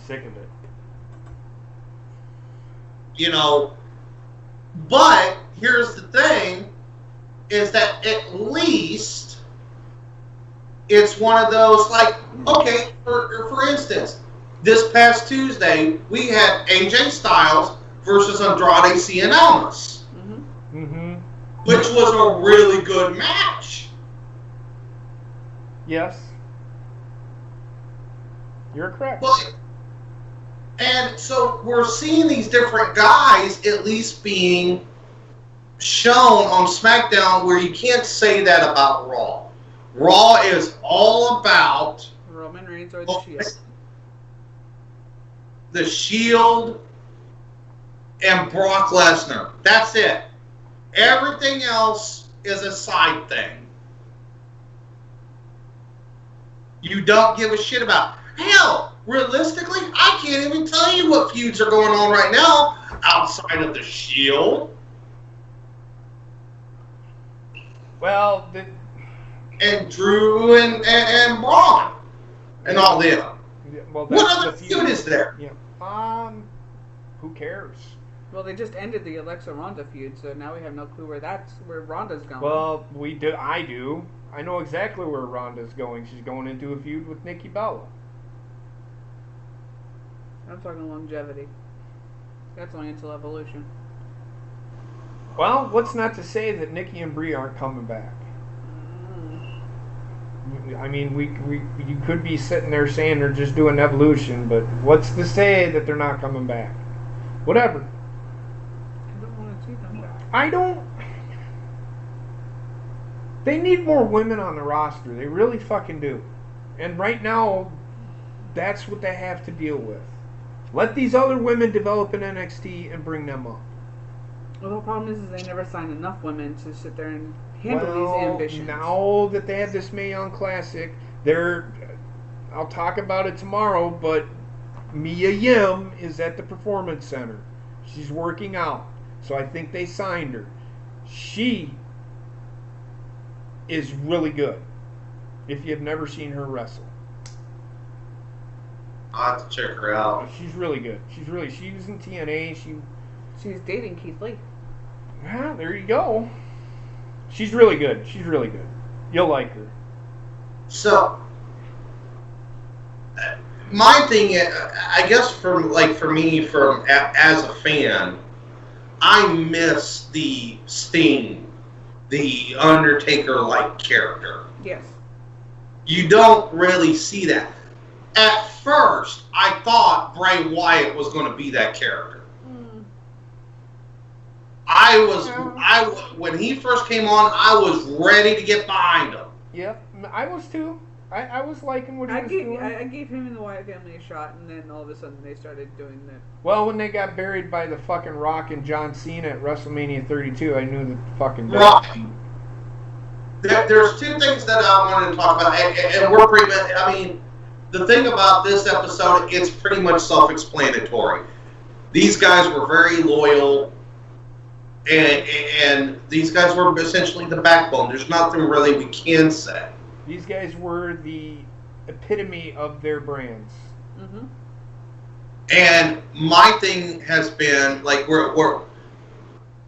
Speaker 1: Sick of it.
Speaker 2: But here's the thing: is that at least it's one of those, like, okay, for instance, this past Tuesday we had AJ Styles versus Andrade Cien Almas, which was a really good match.
Speaker 1: Yes, you're correct.
Speaker 2: And so we're seeing these different guys at least being shown on SmackDown, where you can't say that about Raw. Raw is all about
Speaker 3: Roman Reigns or the Shield.
Speaker 2: The Shield and Brock Lesnar. That's it. Everything else is a side thing. You don't give a shit about. Hell, realistically, I can't even tell you what feuds are going on right now outside of the Shield.
Speaker 1: Well,
Speaker 2: and Drew and Braun and all them.
Speaker 1: Well,
Speaker 2: what other feud is there?
Speaker 1: Yeah. Who cares?
Speaker 3: Well, they just ended the Alexa Ronda feud, so now we have no clue where Ronda's going.
Speaker 1: Well, we do. I do. I know exactly where Ronda's going. She's going into a feud with Nikki Bella.
Speaker 3: I'm talking longevity. That's only until Evolution.
Speaker 1: Well, what's not to say that Nikki and Brie aren't coming back? I mean, you could be sitting there saying they're just doing Evolution, but what's to say that they're not coming back? Whatever.
Speaker 3: I don't want to see them back.
Speaker 1: I don't. They need more women on the roster. They really fucking do. And right now, that's what they have to deal with. Let these other women develop in NXT and bring them up.
Speaker 3: Well, the problem is they never signed enough women to sit there and handle these ambitions.
Speaker 1: Now that they have this Mae Young Classic, I'll talk about it tomorrow, but Mia Yim is at the Performance Center. She's working out. So I think they signed her. She is really good if you've never seen her wrestle.
Speaker 2: I'll have to check her out.
Speaker 1: She's really good. She was in TNA.
Speaker 3: She's dating Keith Lee.
Speaker 1: Well, there you go. She's really good. You'll like her.
Speaker 2: So, my thing, I guess, for me, as a fan, I miss the Sting, the Undertaker-like character.
Speaker 3: Yes.
Speaker 2: You don't really see that. At first, I thought Bray Wyatt was going to be that character. When he first came on, I was ready to get behind him.
Speaker 1: Yep, I was too. I was liking what he was doing.
Speaker 3: I gave him and the Wyatt family a shot, and then all of a sudden they started doing that.
Speaker 1: Well, when they got buried by the fucking Rock and John Cena at WrestleMania 32, I knew that fucking...
Speaker 2: Right. There's two things that I wanted to talk about, and we're pretty much... I mean, the thing about this episode, it's pretty much self-explanatory. These guys were very loyal, and these guys were essentially the backbone. There's nothing really we can say.
Speaker 1: These guys were the epitome of their brands.
Speaker 3: Mm-hmm.
Speaker 2: And my thing has been, like, we're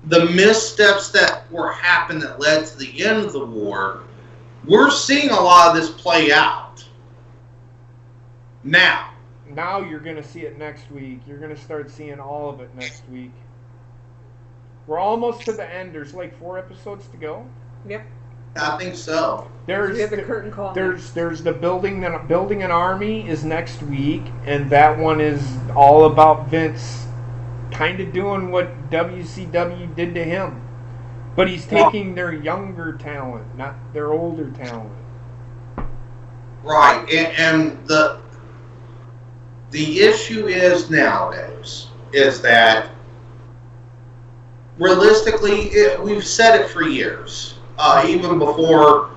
Speaker 2: the missteps that were happening that led to the end of the war, we're seeing a lot of this play out. Now
Speaker 1: you're going to see it next week. You're going to start seeing all of it next week. We're almost to the end. There's like 4 episodes to go.
Speaker 3: Yep.
Speaker 2: I think so.
Speaker 3: There's the curtain call.
Speaker 1: There's the building an army is next week, and that one is all about Vince kind of doing what WCW did to him. But he's taking their younger talent, not their older talent.
Speaker 2: Right, and the issue is nowadays is that realistically, we've said it for years. Even before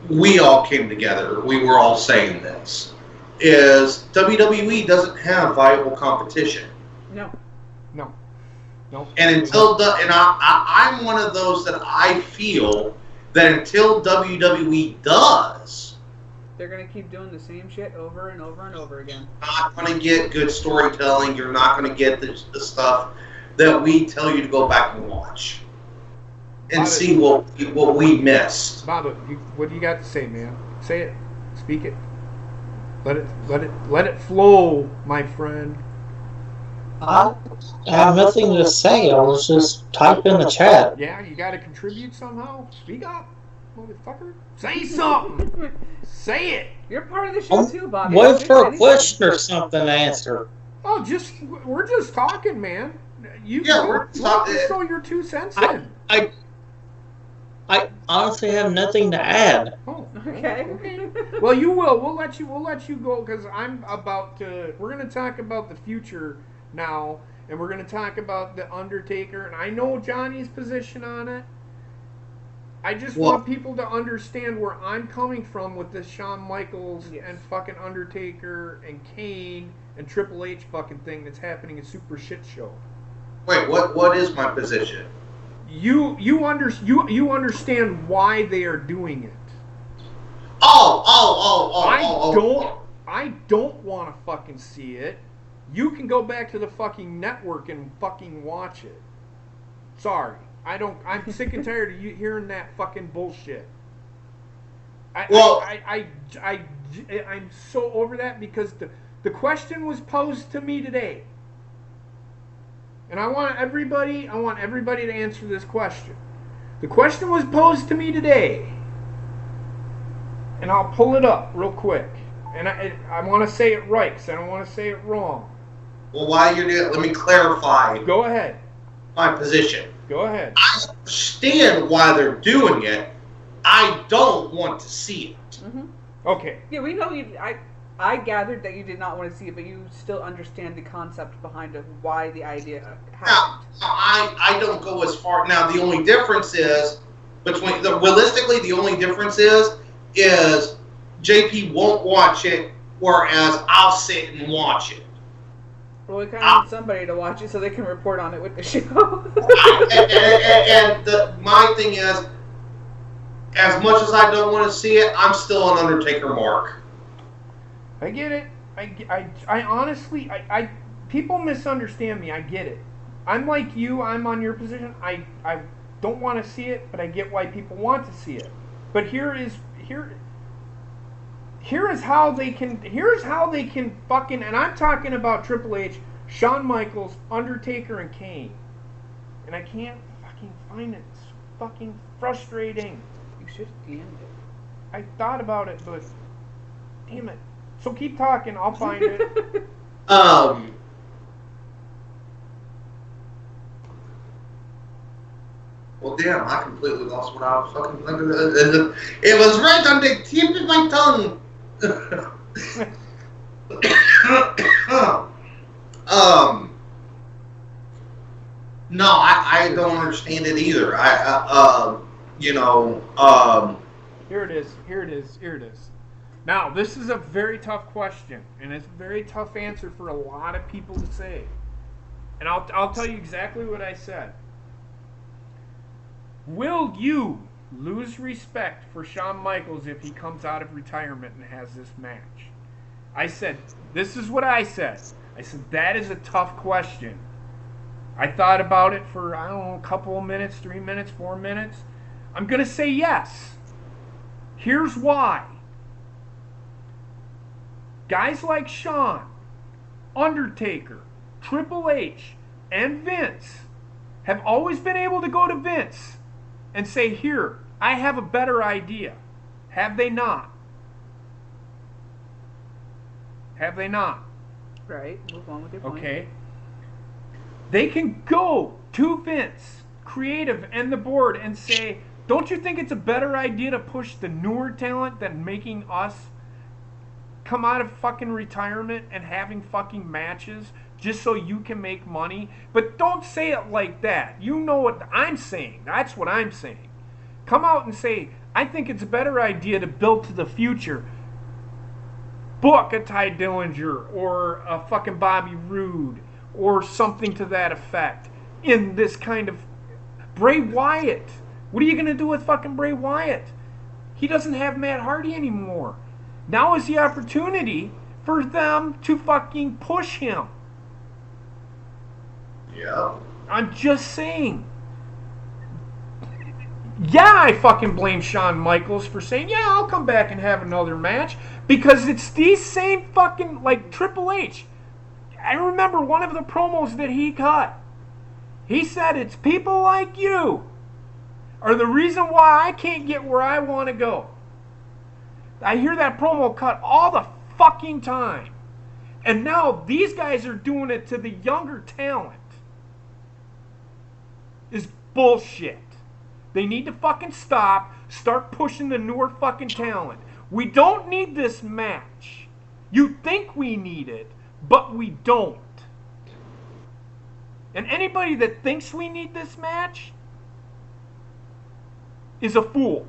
Speaker 2: we all came together, we were all saying this. Is WWE doesn't have viable competition.
Speaker 3: No.
Speaker 2: And I'm one of those that I feel that until WWE does,
Speaker 3: they're going to keep doing the same shit over and over and over again.
Speaker 2: You're not going to get good storytelling. You're not going to get the stuff that we tell you to go back and watch and
Speaker 1: Bobbitt,
Speaker 2: see what we missed.
Speaker 1: Bobbitt, what do you got to say, man? Say it. Speak it. Let it flow, my friend.
Speaker 4: I have nothing to say. I was just typing in the chat.
Speaker 1: Yeah, you got to contribute somehow. Speak up, motherfucker. Say something. Say it.
Speaker 3: You're part of the show too, Bobby.
Speaker 4: Wait for a question or something to answer.
Speaker 1: Oh, we're just talking, man.
Speaker 2: We're talking.
Speaker 1: Throw your 2 cents in.
Speaker 4: I honestly have nothing to add.
Speaker 1: Oh,
Speaker 3: okay.
Speaker 1: Well, you will. We'll let you go because I'm about to. We're going to talk about the future now, and we're going to talk about the Undertaker. And I know Johnny's position on it. I just want people to understand where I'm coming from with this Shawn Michaels and fucking Undertaker and Kane and Triple H fucking thing that's happening in Super Shit Show.
Speaker 2: Wait, what is my position?
Speaker 1: You understand why they are doing it. I don't want to fucking see it. You can go back to the fucking network and fucking watch it. Sorry. I'm sick and tired of you hearing that fucking bullshit. I'm so over that because the question was posed to me today. And I want everybody to answer this question. The question was posed to me today. And I'll pull it up real quick. And I want to say it right because I don't want to say it wrong.
Speaker 2: Well, while you're doing it, let me clarify.
Speaker 1: Go ahead.
Speaker 2: My position.
Speaker 1: Go ahead.
Speaker 2: I understand why they're doing it. I don't want to see it.
Speaker 3: Mm-hmm.
Speaker 1: Okay.
Speaker 3: Yeah, we know you. I gathered that you did not want to see it, but you still understand the concept behind it, why the idea happened.
Speaker 2: Now, I don't go as far. Now, the only difference is realistically, the only difference is JP won't watch it, whereas I'll sit and watch it.
Speaker 3: Well, we kind of need somebody to watch it so they can report on it with the show.
Speaker 2: My thing is, as much as I don't want to see it, I'm still an Undertaker mark.
Speaker 1: I get it. I honestly, people misunderstand me. I get it. I'm like you. I'm on your position. I don't want to see it, but I get why people want to see it. But here is how they can fucking, and I'm talking about Triple H, Shawn Michaels, Undertaker, and Kane. And I can't fucking find it. It's fucking frustrating.
Speaker 3: You should have DM'd it.
Speaker 1: I thought about it, but damn it. So keep talking, I'll find it.
Speaker 2: Well, damn, I completely lost what I was fucking thinking. It was right on the tip of my tongue. No, I don't understand it either.
Speaker 1: Here it is. Now, this is a very tough question, and it's a very tough answer for a lot of people to say. And I'll tell you exactly what I said. Will you lose respect for Shawn Michaels if he comes out of retirement and has this match? I said, this is what I said. I said, that is a tough question. I thought about it for, I don't know, a couple of minutes, 3 minutes, 4 minutes. I'm going to say yes. Here's why. Guys like Shawn, Undertaker, Triple H, and Vince have always been able to go to Vince and say, here, I have a better idea. Have they not? Have they not?
Speaker 3: Right, move on with your point.
Speaker 1: Okay. They can go to Vince. creative and the board and say, don't you think it's a better idea to push the newer talent than making us come out of fucking retirement and having fucking matches just so you can make money? But don't say it like that. You know what I'm saying. That's what I'm saying. Come out and say, I think it's a better idea to build to the future. Book a Ty Dillinger or a fucking Bobby Roode or something to that effect in this kind of Bray Wyatt. What are you going to do with fucking Bray Wyatt? He doesn't have Matt Hardy anymore. Now is the opportunity for them to fucking push him.
Speaker 2: Yeah.
Speaker 1: I'm just saying. Yeah, I fucking blame Shawn Michaels for saying, yeah, I'll come back and have another match. Because it's these same fucking, like Triple H. I remember one of the promos that he cut. He said, it's people like you are the reason why I can't get where I want to go. I hear that promo cut all the fucking time. And now these guys are doing it to the younger talent. Is bullshit. They need to fucking start pushing the newer fucking talent. We don't need this match. You think we need it, but we don't. And anybody that thinks we need this match is a fool.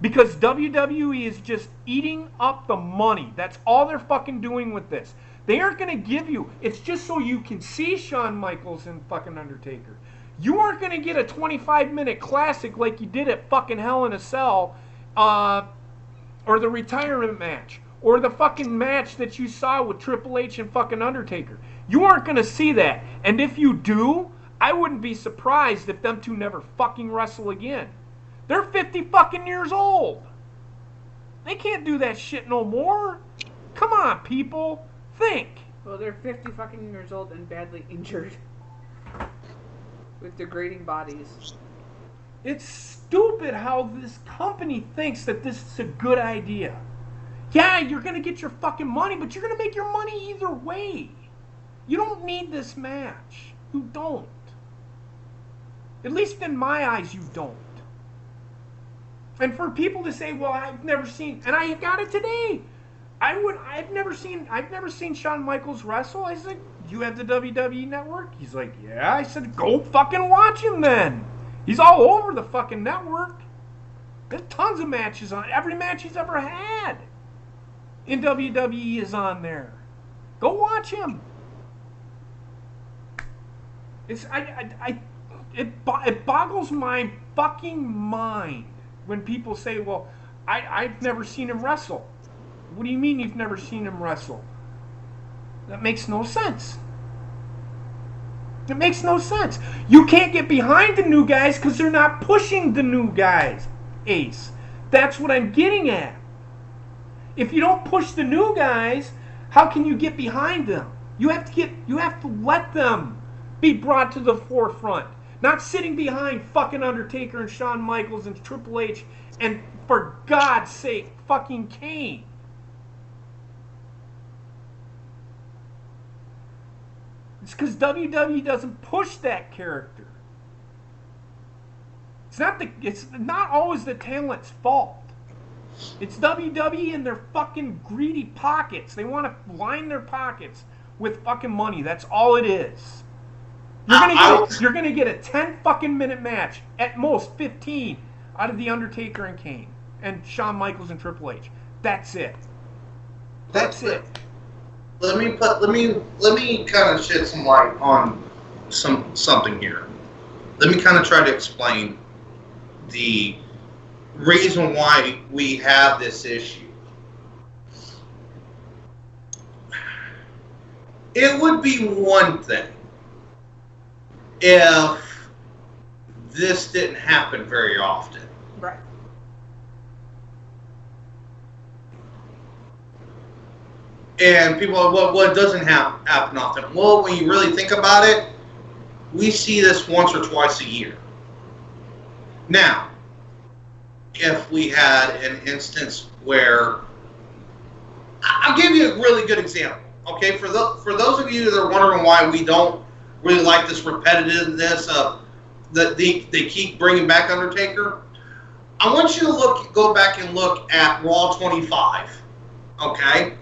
Speaker 1: Because WWE is just eating up the money. That's all they're fucking doing with this. They aren't going to give you, it's just so you can see Shawn Michaels and fucking Undertaker. You aren't going to get a 25-minute classic like you did at fucking Hell in a Cell, or the retirement match, or the fucking match that you saw with Triple H and fucking Undertaker. You aren't going to see that. And if you do, I wouldn't be surprised if them two never fucking wrestle again. They're 50 fucking years old. They can't do that shit no more. Come on, people. Think.
Speaker 3: Well, they're 50 fucking years old and badly injured. With degrading bodies.
Speaker 1: It's stupid how this company thinks that this is a good idea. Yeah, you're going to get your fucking money, but you're going to make your money either way. You don't need this match. You don't. At least in my eyes, you don't. And for people to say, well, I've never seen, and I got it today. I've never seen Shawn Michaels wrestle. I said, you have the WWE network? He's like, yeah. I said, go fucking watch him then. He's all over the fucking network. There's tons of matches on. Every match he's ever had in WWE is on there. Go watch him. It boggles my fucking mind when people say, well, I've never seen him wrestle. What do you mean you've never seen him wrestle? That makes no sense. It makes no sense. You can't get behind the new guys because they're not pushing the new guys, Ace. That's what I'm getting at. If you don't push the new guys, how can you get behind them? You have to let them be brought to the forefront. Not sitting behind fucking Undertaker and Shawn Michaels and Triple H and, for God's sake, fucking Kane. It's because WWE doesn't push that character. It's not always the talent's fault. It's WWE and their fucking greedy pockets. They want to line their pockets with fucking money. That's all it is. You're gonna get a 10 fucking minute match, at most 15, out of The Undertaker and Kane and Shawn Michaels and Triple H. That's it. That's it.
Speaker 2: Let me kind of shed some light on something here. Let me kind of try to explain the reason why we have this issue. It would be one thing if this didn't happen very often.
Speaker 3: Right.
Speaker 2: And people are, well, it doesn't happen often. Well, when you really think about it, we see this once or twice a year. Now, if we had an instance where, I'll give you a really good example. Okay, for those of you that are wondering why we don't really like this repetitiveness of that they keep bringing back Undertaker. I want you to go back and look at Raw 25. Okay.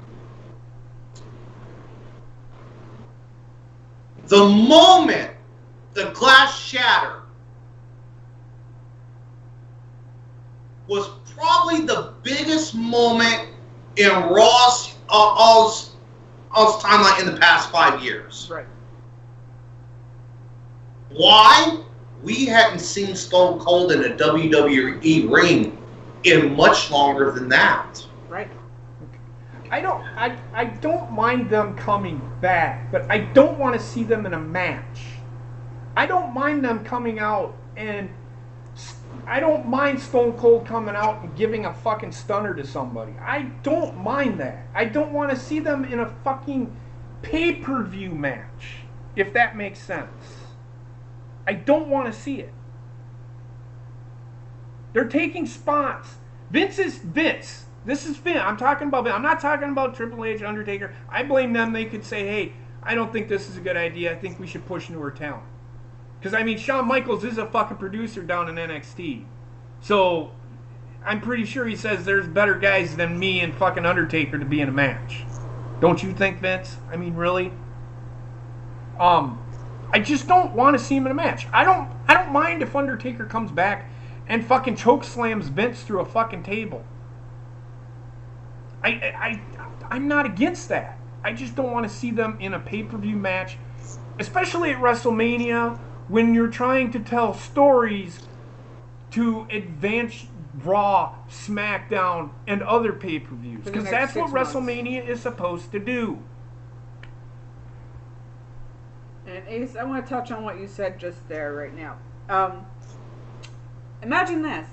Speaker 2: The moment the glass shattered was probably the biggest moment in Raw's timeline in the past 5 years.
Speaker 1: Right.
Speaker 2: Why? We hadn't seen Stone Cold in a WWE ring in much longer than that.
Speaker 3: Right.
Speaker 1: I don't mind them coming back, but I don't want to see them in a match. I don't mind them coming out and I don't mind Stone Cold coming out and giving a fucking stunner to somebody. I don't mind that. I don't want to see them in a fucking pay-per-view match, if that makes sense. I don't want to see it. They're taking spots. Vince is Vince. This is Vince. I'm talking about Vince. I'm not talking about Triple H, Undertaker. I blame them. They could say, hey, I don't think this is a good idea. I think we should push newer talent. Because, I mean, Shawn Michaels is a fucking producer down in NXT. So, I'm pretty sure he says there's better guys than me and fucking Undertaker to be in a match. Don't you think, Vince? I mean, really? I just don't want to see him in a match. I don't mind if Undertaker comes back and fucking choke slams Vince through a fucking table. I'm not against that. I just don't want to see them in a pay-per-view match, especially at WrestleMania, when you're trying to tell stories to advance Raw, SmackDown, and other pay-per-views. Because that's what WrestleMania is supposed to do.
Speaker 3: And Ace, I want to touch on what you said just there right now. Imagine this.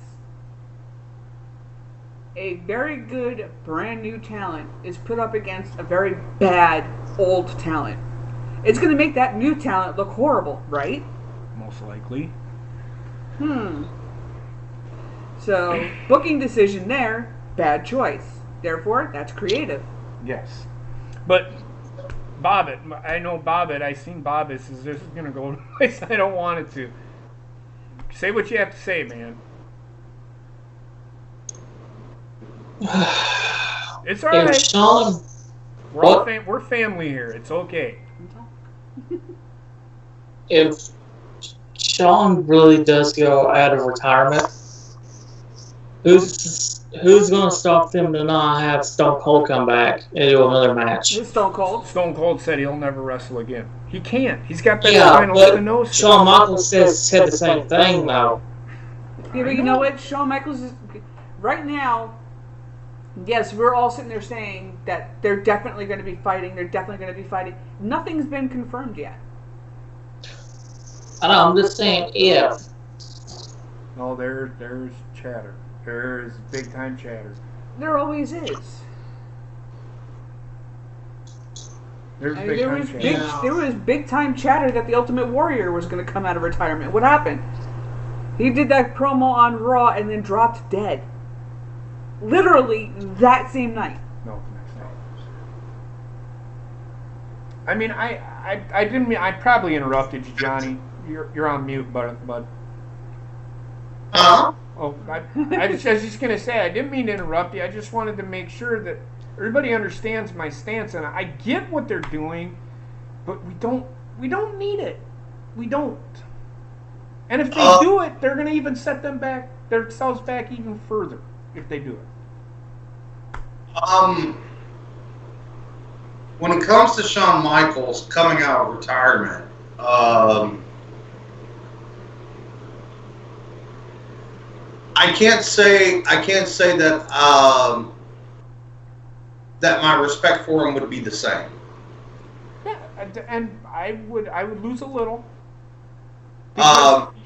Speaker 3: A very good brand new talent is put up against a very bad old talent. It's going to make that new talent look horrible, right?
Speaker 1: Most likely.
Speaker 3: So, booking decision there, bad choice. Therefore, that's creative.
Speaker 1: Yes. But Bobbitt, I know Bobbitt, I seen Bobbitt says this is going to go to a place I don't want it to. Say what you have to say, man. It's all right.
Speaker 4: Shawn,
Speaker 1: We're family here. It's okay.
Speaker 4: if Shawn really does go out of retirement, who's going to stop them to not have Stone Cold come back and do another match?
Speaker 3: Who's Stone Cold?
Speaker 1: Stone Cold said he'll never wrestle again. He can't. He's got that spinal stenosis.
Speaker 4: Shawn Michaels said the same thing, though.
Speaker 3: Yeah, but you know what? Shawn Michaels is right now. Yes, we're all sitting there saying that they're definitely going to be fighting. They're definitely going to be fighting. Nothing's been confirmed yet.
Speaker 4: I know, I'm just saying if.
Speaker 1: No, there's chatter. There's big time chatter.
Speaker 3: There always is. There was big time chatter that the Ultimate Warrior was going to come out of retirement. What happened? He did that promo on Raw and then dropped dead. Literally that same night.
Speaker 1: No, the next night. I mean, I didn't mean. I probably interrupted you, Johnny. You're on mute, but.
Speaker 2: Huh?
Speaker 1: Oh, I was just gonna say I didn't mean to interrupt you. I just wanted to make sure that everybody understands my stance, and I get what they're doing, but we don't need it. We don't. And if they do it, they're gonna even set themselves back even further if they do it.
Speaker 2: When it comes to Shawn Michaels coming out of retirement, I can't say that that my respect for him would be the same.
Speaker 1: Yeah, and I would lose a little.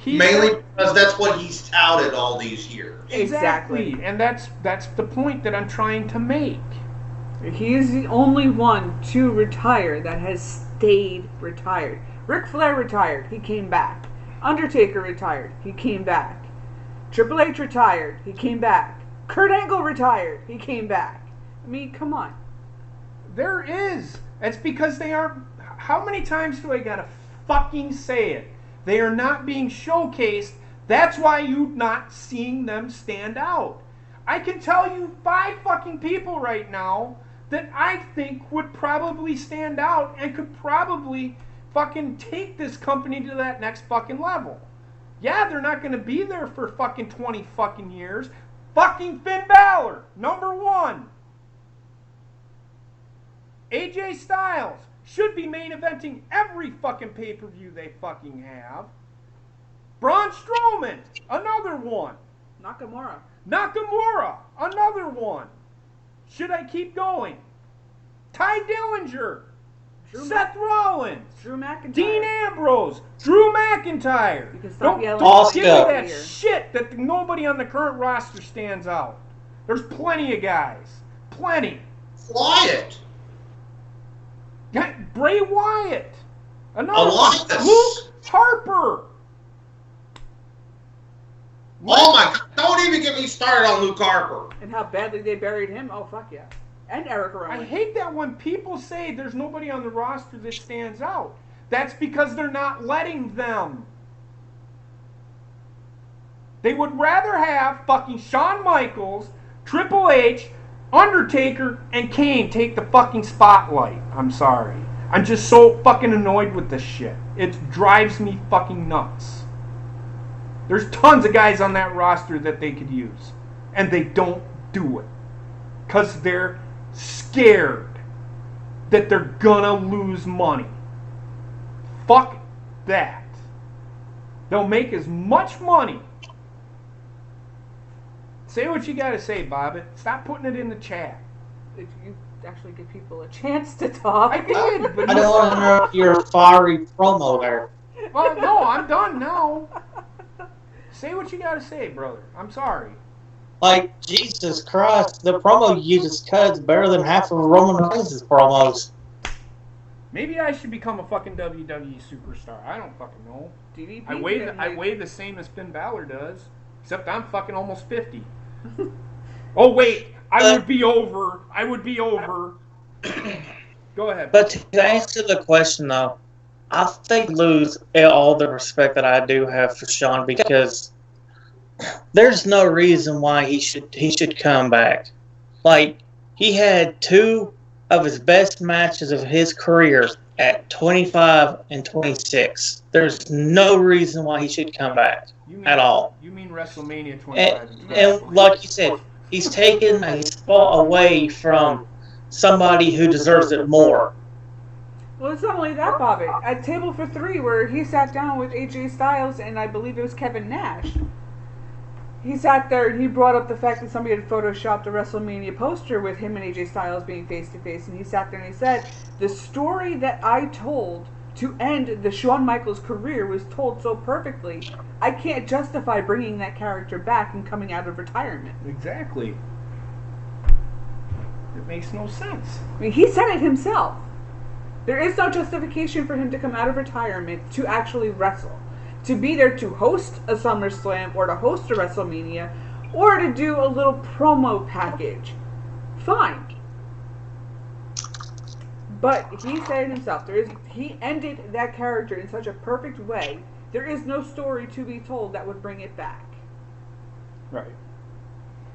Speaker 2: Mainly because that's what he's touted all these years.
Speaker 1: Exactly. And that's the point that I'm trying to make.
Speaker 3: He's the only one to retire that has stayed retired. Ric Flair retired, he came back. Undertaker retired, he came back. Triple H retired, he came back. Kurt Angle retired, he came back. I mean, come on.
Speaker 1: There is. That's because they are. How many times do I gotta fucking say it. They are not being showcased. That's why you're not seeing them stand out. I can tell you 5 fucking people right now that I think would probably stand out and could probably fucking take this company to that next fucking level. Yeah, they're not going to be there for fucking 20 fucking years. Fucking Finn Balor, number 1. AJ Styles should be main eventing every fucking pay-per-view they fucking have. Braun Strowman, another one. Nakamura, another one. Should I keep going? Ty Dillinger, Seth Rollins,
Speaker 3: Drew McIntyre,
Speaker 1: Dean Ambrose, Drew McIntyre.
Speaker 3: You can stop yelling.
Speaker 1: Don't give me
Speaker 4: Asuka.
Speaker 1: that shit that nobody on the current roster stands out. There's plenty of guys. Plenty.
Speaker 2: Wyatt.
Speaker 1: Bray Wyatt. Another
Speaker 2: Elias.
Speaker 1: one. Luke Harper.
Speaker 2: Oh my God! Don't even get me started on Luke Harper.
Speaker 3: And how badly they buried him. Oh, fuck yeah. And Eric Rowan.
Speaker 1: I hate that when people say there's nobody on the roster that stands out. That's because they're not letting them. They would rather have fucking Shawn Michaels, Triple H, Undertaker, and Kane take the fucking spotlight. I'm sorry. I'm just so fucking annoyed with this shit. It drives me fucking nuts. There's tons of guys on that roster that they could use. And they don't do it. Because they're scared that they're gonna lose money. Fuck that. They'll make as much money. Say what you gotta say, Bobbitt. Stop putting it in the chat.
Speaker 3: If you actually give people a chance to talk.
Speaker 1: I did, but
Speaker 4: I don't want to interrupt your fiery promo there.
Speaker 1: Well, no, I'm done now. Say what you gotta say, brother. I'm sorry.
Speaker 4: Like, Jesus Christ, the promo you just cut is better than half of Roman Reigns' promos.
Speaker 1: Maybe I should become a fucking WWE superstar. I don't fucking know.
Speaker 3: DDP
Speaker 1: I weigh the same as Finn Balor does, except I'm fucking almost 50. Oh wait, I would be over. Go ahead.
Speaker 4: But to answer the question, though, I think lose all the respect that I do have for Sean, because there's no reason why he should come back. Like, he had 2 of his best matches of his career at 25 and 26. There's no reason why he should come back at all.
Speaker 1: You mean WrestleMania 25 and 26?
Speaker 4: And like you said, he's taken a spot away from somebody who deserves it more.
Speaker 3: Well, it's not only that, Bobbitt. At Table for 3, where he sat down with AJ Styles and I believe it was Kevin Nash, he sat there and he brought up the fact that somebody had photoshopped a WrestleMania poster with him and AJ Styles being face to face, and he sat there and he said, the story that I told to end the Shawn Michaels career was told so perfectly, I can't justify bringing that character back and coming out of retirement.
Speaker 1: Exactly. It makes no sense.
Speaker 3: I mean, he said it himself. There is no justification for him to come out of retirement to actually wrestle. To be there to host a SummerSlam or to host a WrestleMania or to do a little promo package. Fine. But he said it himself. He ended that character in such a perfect way. There is no story to be told that would bring it back.
Speaker 1: Right.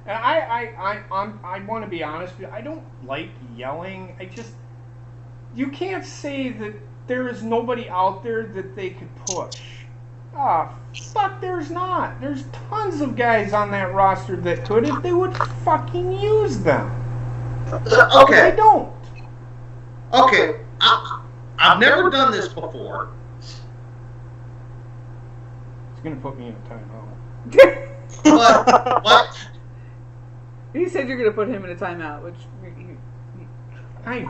Speaker 1: And I want to be honest with you. I don't like yelling. You can't say that there is nobody out there that they could push. Ah, fuck, there's not. There's tons of guys on that roster that could if they would fucking use them.
Speaker 2: Okay.
Speaker 1: They don't.
Speaker 2: Okay. I've never done this before.
Speaker 1: It's gonna put me in a timeout.
Speaker 2: But what?
Speaker 3: He said you're going to put him in a timeout, which...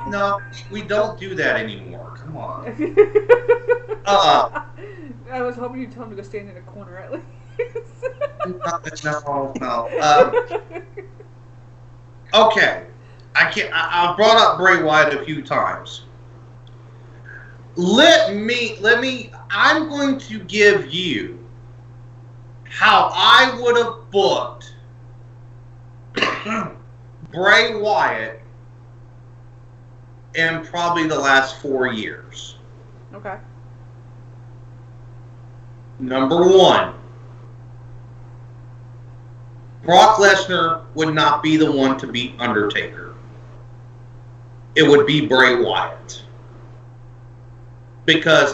Speaker 2: No, we don't do that anymore. Come on.
Speaker 3: I was hoping you'd tell him to go stand in a corner at least.
Speaker 2: No. Okay. I brought up Bray Wyatt a few times. I'm going to give you how I would have booked Bray Wyatt in probably the last 4 years.
Speaker 3: Okay.
Speaker 2: Number one, Brock Lesnar would not be the one to beat Undertaker. It would be Bray Wyatt. Because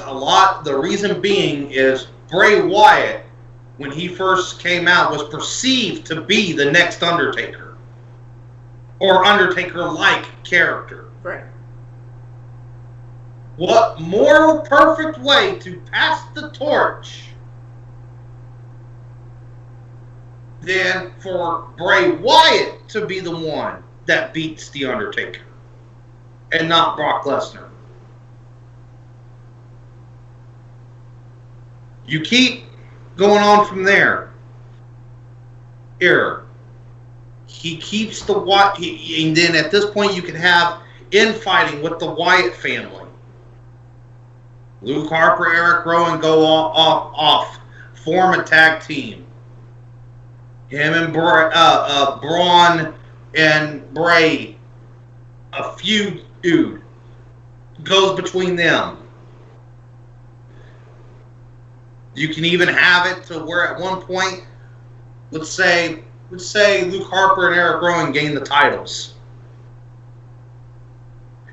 Speaker 2: the reason being is Bray Wyatt, when he first came out, was perceived to be the next Undertaker. Or Undertaker-like character.
Speaker 3: Right.
Speaker 2: What more perfect way to pass the torch than for Bray Wyatt to be the one that beats The Undertaker and not Brock Lesnar? You keep going on from there. Here, he keeps the Wyatt, and then at this point you can have infighting with the Wyatt family. Luke Harper, Eric Rowan go off, form a tag team. Him and Braun and Bray, a feud goes between them. You can even have it to where at one point, let's say Luke Harper and Eric Rowan gain the titles.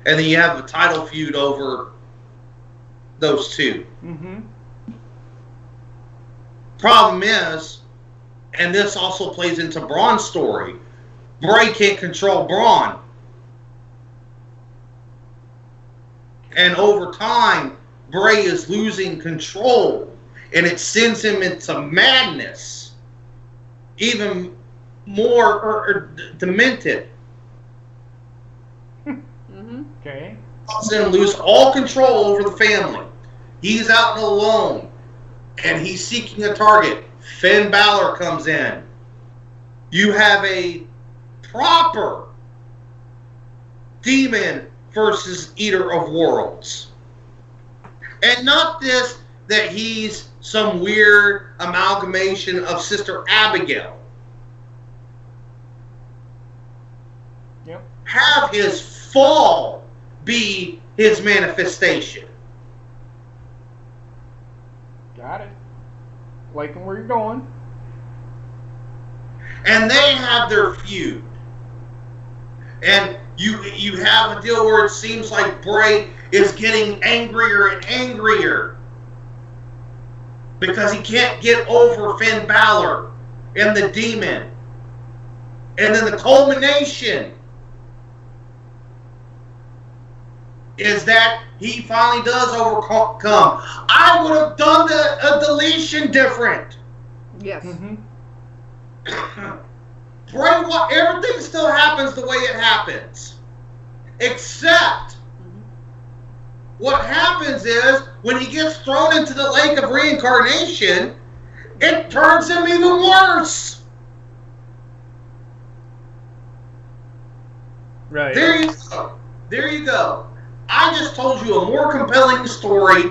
Speaker 2: And then you have the title feud over those two.
Speaker 3: Mm-hmm.
Speaker 2: Problem is, and this also plays into Braun's story, Bray can't control Braun. And over time, Bray is losing control. And it sends him into madness. Even more or demented.
Speaker 3: Mm-hmm.
Speaker 1: Okay.
Speaker 2: Causes him to lose all control over the family. He's out and alone. And he's seeking a target. Finn Balor comes in. You have a proper Demon versus Eater of Worlds. And not this that he's some weird amalgamation of Sister Abigail.
Speaker 1: Yep.
Speaker 2: Have his fall be his manifestation.
Speaker 1: Got it. Liking where you're going.
Speaker 2: And they have their feud. And you have a deal where it seems like Bray is getting angrier and angrier. Because he can't get over Finn Balor and the Demon. And then the culmination is that he finally does overcome. I would have done a deletion different.
Speaker 3: Yes.
Speaker 1: Mm-hmm.
Speaker 2: Bray, everything still happens the way it happens. Except what happens is when he gets thrown into the lake of reincarnation, it turns him even worse.
Speaker 1: Right.
Speaker 2: There you go. There you go. I just told you a more compelling story,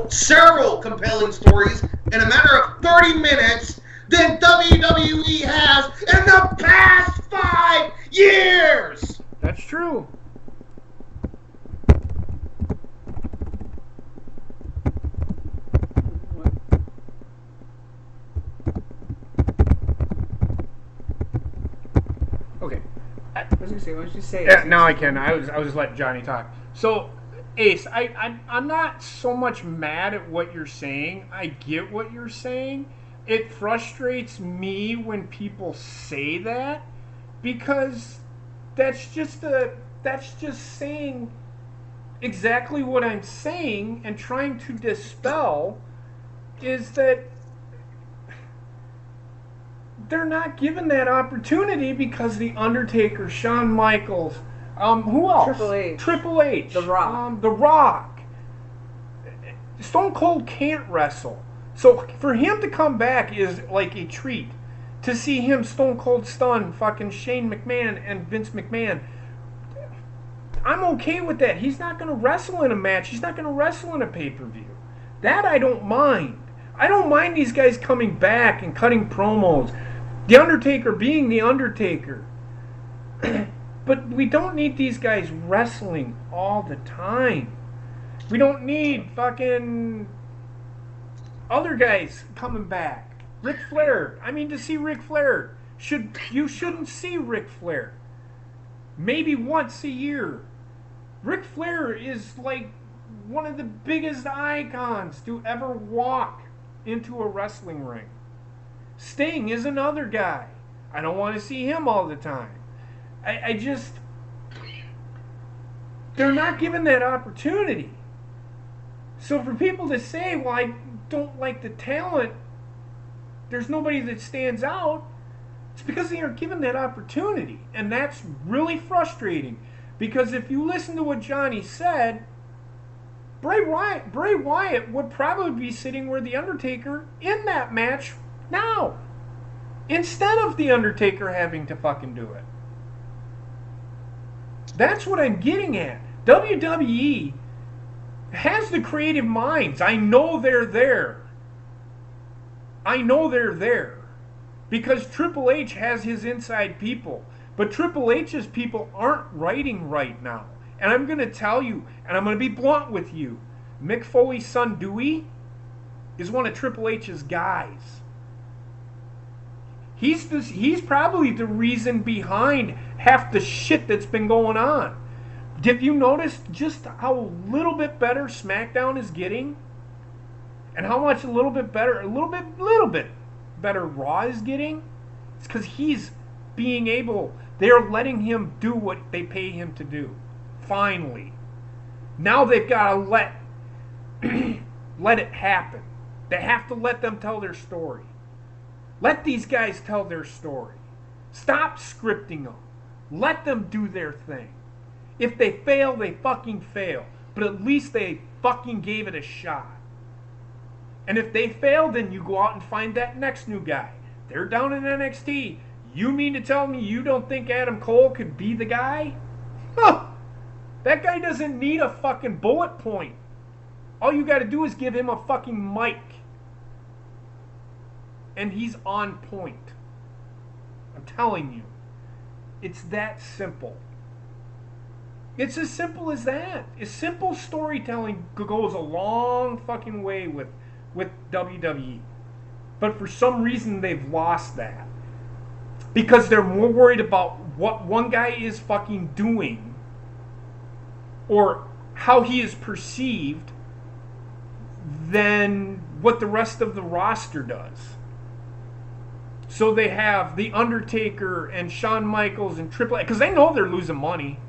Speaker 2: several compelling stories, in a matter of 30 minutes than WWE has in the past 5 years.
Speaker 1: That's true. Okay.
Speaker 3: I was gonna say, what did you say?
Speaker 1: Yeah, now I can. I was letting Johnny talk. So, Ace, I'm not so much mad at what you're saying. I get what you're saying. It frustrates me when people say that because that's just saying exactly what I'm saying and trying to dispel is that they're not given that opportunity because The Undertaker, Shawn Michaels, who else? Triple H.
Speaker 3: The Rock.
Speaker 1: The Rock. Stone Cold can't wrestle. So for him to come back is like a treat. To see him Stone Cold stun fucking Shane McMahon and Vince McMahon. I'm okay with that. He's not going to wrestle in a match. He's not going to wrestle in a pay-per-view. That I don't mind. I don't mind these guys coming back and cutting promos. The Undertaker being The Undertaker. But we don't need these guys wrestling all the time. We don't need fucking Other guys coming back. Ric Flair. I mean, to see Ric Flair. You shouldn't see Ric Flair. Maybe once a year. Ric Flair is like one of the biggest icons to ever walk into a wrestling ring. Sting is another guy. I don't want to see him all the time. I just... They're not given that opportunity. So for people to say, well, I don't like the talent, there's nobody that stands out, it's because they aren't given that opportunity. And that's really frustrating. Because if you listen to what Johnny said, Bray Wyatt would probably be sitting where The Undertaker in that match now. Instead of The Undertaker having to fucking do it. That's what I'm getting at. WWE has the creative minds. I know they're there. I know they're there. Because Triple H has his inside people. But Triple H's people aren't writing right now. And I'm going to tell you, and I'm going to be blunt with you, Mick Foley's son Dewey is one of Triple H's guys. He's probably the reason behind half the shit that's been going on. Have you noticed just how little bit better SmackDown is getting? And how much a little bit better Raw is getting? It's because he's being able, they're letting him do what they pay him to do. Finally. Now they've got to let it happen. They have to let them tell their story. Let these guys tell their story. Stop scripting them. Let them do their thing. If they fail, they fucking fail. But at least they fucking gave it a shot. And if they fail, then you go out and find that next new guy. They're down in NXT. You mean to tell me you don't think Adam Cole could be the guy? Huh. That guy doesn't need a fucking bullet point. All you got to do is give him a fucking mic. And he's on point. I'm telling you. It's that simple. It's as simple as that. Simple storytelling goes a long fucking way with WWE. But for some reason they've lost that. Because they're more worried about what one guy is fucking doing or how he is perceived than what the rest of the roster does. So they have The Undertaker and Shawn Michaels and Triple H, because they know they're losing money.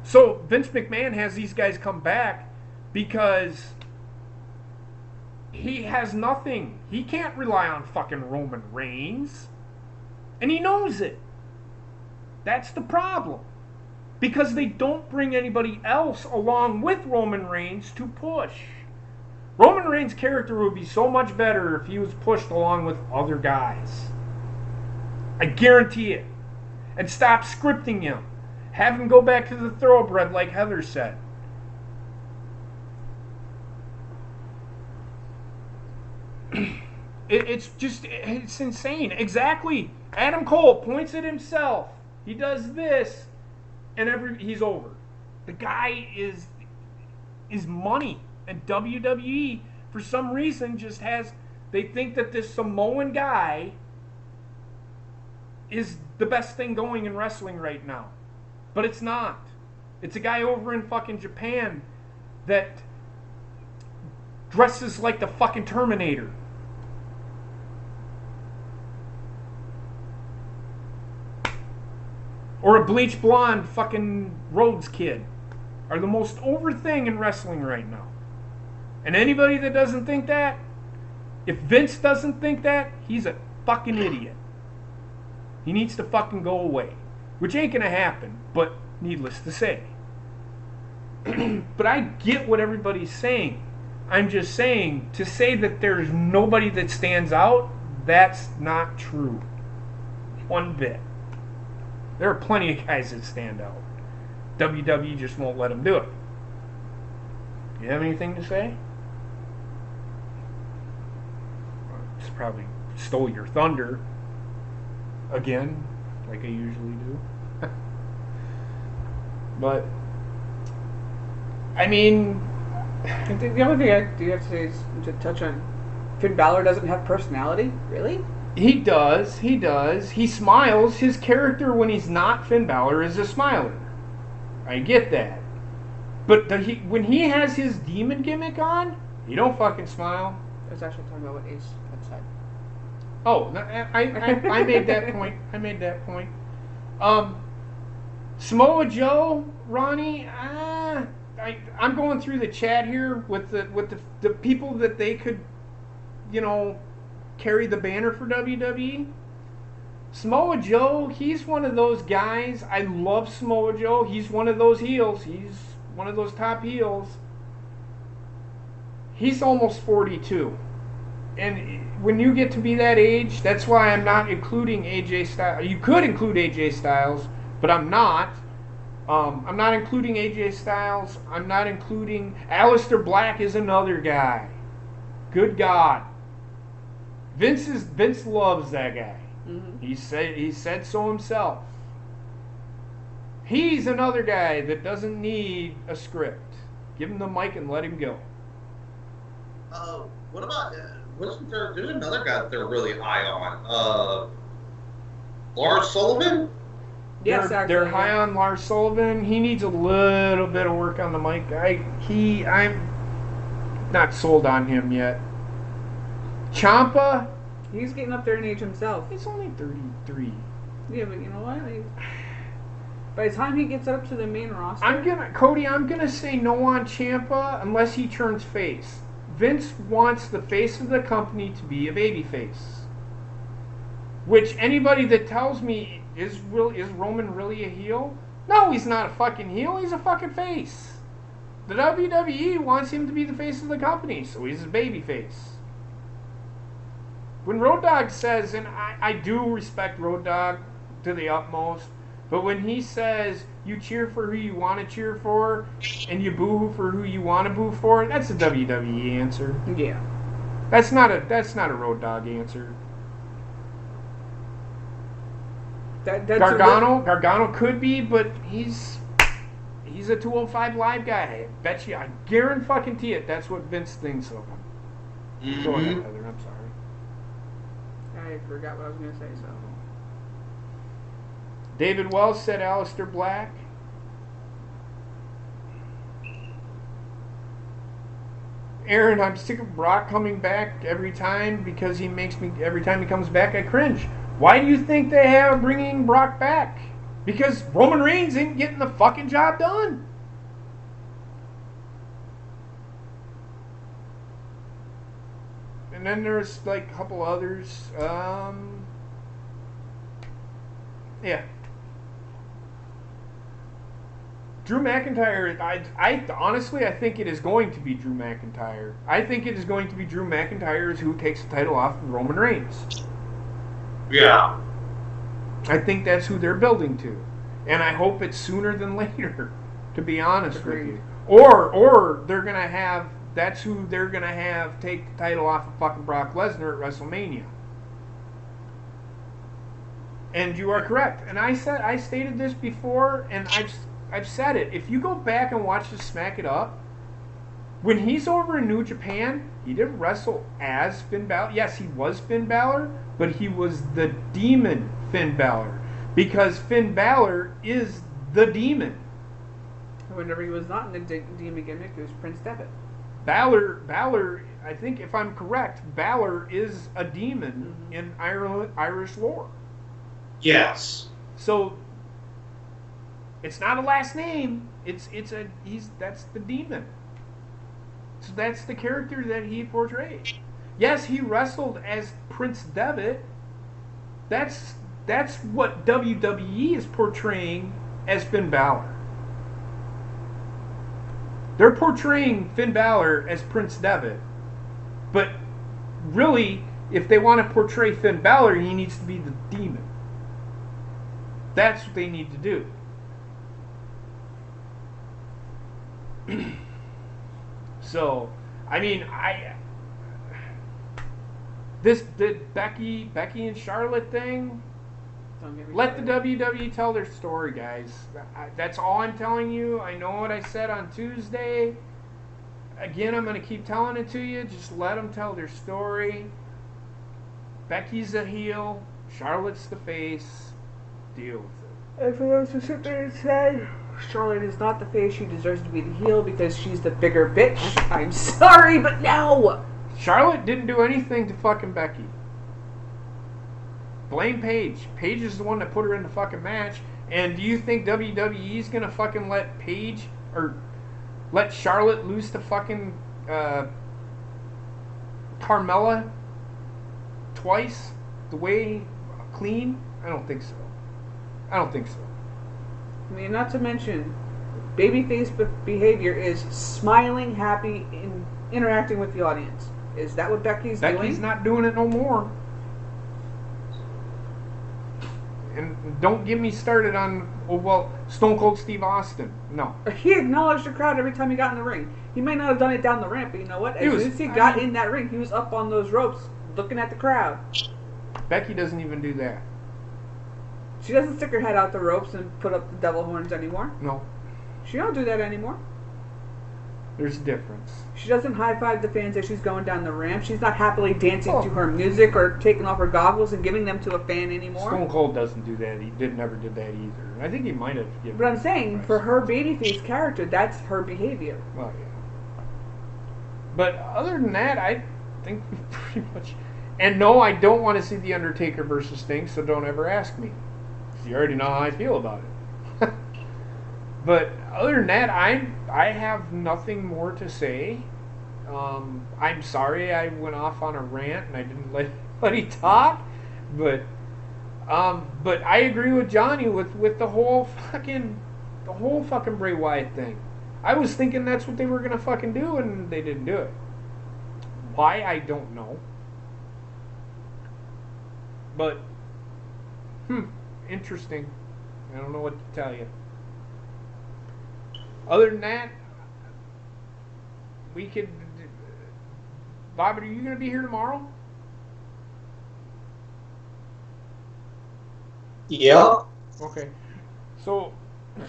Speaker 1: So Vince McMahon has these guys come back because he has nothing. He can't rely on fucking Roman Reigns. And he knows it. That's the problem. Because they don't bring anybody else along with Roman Reigns to push. Roman Reigns' character would be so much better if he was pushed along with other guys. I guarantee it. And stop scripting him. Have him go back to the thoroughbred like Heather said. It's insane. Exactly. Adam Cole points at himself. He does this, and he's over. The guy is money, and WWE for some reason just has. They think that this Samoan guy is the best thing going in wrestling right now, but it's not. It's a guy over in fucking Japan that dresses like the fucking Terminator. Or a bleach blonde fucking Rhodes kid are the most over thing in wrestling right now. And anybody that doesn't think that, if Vince doesn't think that, he's a fucking idiot. He needs to fucking go away. Which ain't gonna happen, but needless to say. But I get what everybody's saying. I'm just saying, to say that there's nobody that stands out, that's not true. One bit. There are plenty of guys that stand out. WWE just won't let them do it. You have anything to say? It's probably stole your thunder again, like I usually do. But I mean,
Speaker 3: the only thing I do have to say is to touch on Finn Balor doesn't have personality? Really?
Speaker 1: He does. He does. He smiles. His character when he's not Finn Balor is a smiler. I get that. But when he has his demon gimmick on, he don't fucking smile.
Speaker 3: I was actually talking about what Ace had said.
Speaker 1: Oh, I made that point. I made that point. Samoa Joe, Ronnie, I'm going through the chat here with the people that they could, carry the banner for WWE. Samoa Joe, he's one of those guys. I love Samoa Joe. He's one of those heels. He's one of those top heels. He's almost 42. And when you get to be that age, that's why I'm not including AJ Styles. You could include AJ Styles, but I'm not. I'm not including AJ Styles. I'm not including... Aleister Black is another guy. Good God. Vince loves that guy. Mm-hmm. He said so himself. He's another guy that doesn't need a script. Give him the mic and let him go.
Speaker 2: What about... there's another guy that they're really high on. Lars Sullivan?
Speaker 3: Yes,
Speaker 1: they're high on Lars Sullivan. He needs a little bit of work on the mic. I'm not sold on him yet. Ciampa,
Speaker 3: he's getting up there in age himself.
Speaker 1: He's only 33.
Speaker 3: Yeah, but you know what? By the time he gets up to the main roster,
Speaker 1: I'm gonna say no on Ciampa unless he turns face. Vince wants the face of the company to be a babyface. Which anybody that tells me is Roman really a heel? No, he's not a fucking heel. He's a fucking face. The WWE wants him to be the face of the company, so he's a babyface. When Road Dogg says, and I do respect Road Dogg to the utmost, but when he says you cheer for who you want to cheer for and you boo for who you want to boo for, that's a WWE answer.
Speaker 3: Yeah.
Speaker 1: That's not a Road Dogg answer. Gargano could be, but he's a 205 Live guy. I guarantee it. That's what Vince thinks of him. Mm-hmm. Go ahead, Heather. I'm sorry.
Speaker 3: I forgot what I was going to say. So.
Speaker 1: David Wells said Aleister Black. Aaron, I'm sick of Brock coming back every time because every time he comes back, I cringe. Why do you think they have bringing Brock back? Because Roman Reigns ain't getting the fucking job done. And then there's like a couple others. Yeah. Drew McIntyre, I honestly, I think it is going to be Drew McIntyre. I think it is going to be Drew McIntyre who takes the title off of Roman Reigns.
Speaker 2: Yeah.
Speaker 1: I think that's who they're building to. And I hope it's sooner than later, to be honest with you. Or they're going to have, that's who they're going to have take the title off of fucking Brock Lesnar at WrestleMania. And you are correct. And I stated this before, and I've said it. If you go back and watch the Smack It Up, when he's over in New Japan, he didn't wrestle as Finn Balor. Yes, he was Finn Balor, but he was the demon Finn Balor. Because Finn Balor is the demon.
Speaker 3: Whenever he was not in the demon gimmick, it was Prince Devitt.
Speaker 1: Balor, I think if I'm correct, Balor is a demon in Irish lore.
Speaker 2: Yes.
Speaker 1: So it's not a last name. That's the demon. So that's the character that he portrayed. Yes, he wrestled as Prince Devitt. That's what WWE is portraying as Finn Balor. They're portraying Finn Balor as Prince Devitt. But really, if they want to portray Finn Balor, he needs to be the demon. That's what they need to do. So, I mean, the Becky and Charlotte thing, let the WWE tell their story, guys. That's all I'm telling you. I know what I said on Tuesday. Again, I'm going to keep telling it to you. Just let them tell their story. Becky's the heel. Charlotte's the face. Deal with it.
Speaker 3: And for those who sit there and say, Charlotte is not the face, she deserves to be the heel because she's the bigger bitch. I'm sorry, but no!
Speaker 1: Charlotte didn't do anything to fucking Becky. Blame Paige. Paige is the one that put her in the fucking match. And do you think WWE's gonna fucking let Paige or let Charlotte lose to fucking Carmella twice the way clean? I don't think so. I don't think so.
Speaker 3: I mean, not to mention, babyface behavior is smiling, happy, and interacting with the audience. Is that what Becky's doing?
Speaker 1: Becky's not doing it no more. And don't get me started on, Stone Cold Steve Austin. No.
Speaker 3: He acknowledged the crowd every time he got in the ring. He may not have done it down the ramp, but you know what? As soon as he got in that ring, he was up on those ropes looking at the crowd.
Speaker 1: Becky doesn't even do that.
Speaker 3: She doesn't stick her head out the ropes and put up the devil horns anymore.
Speaker 1: No.
Speaker 3: She don't do that anymore.
Speaker 1: There's a difference.
Speaker 3: She doesn't high-five the fans as she's going down the ramp. She's not happily dancing to her music or taking off her goggles and giving them to a fan anymore.
Speaker 1: Stone Cold doesn't do that. He never did that either. I think he might have given.
Speaker 3: But I'm saying, for her babyface character, that's her behavior.
Speaker 1: Well, yeah. But other than that, I think we pretty much... And no, I don't want to see The Undertaker versus Sting, so don't ever ask me. You already know how I feel about it. But other than that, I have nothing more to say. I'm sorry I went off on a rant and I didn't let anybody talk. But I agree with Johnny with the whole fucking Bray Wyatt thing. I was thinking that's what they were gonna fucking do, and they didn't do it. Why, I don't know. But interesting. I don't know what to tell you. Other than that, we could... Bobbitt, are you going to be here tomorrow?
Speaker 4: Yeah.
Speaker 1: Okay. So,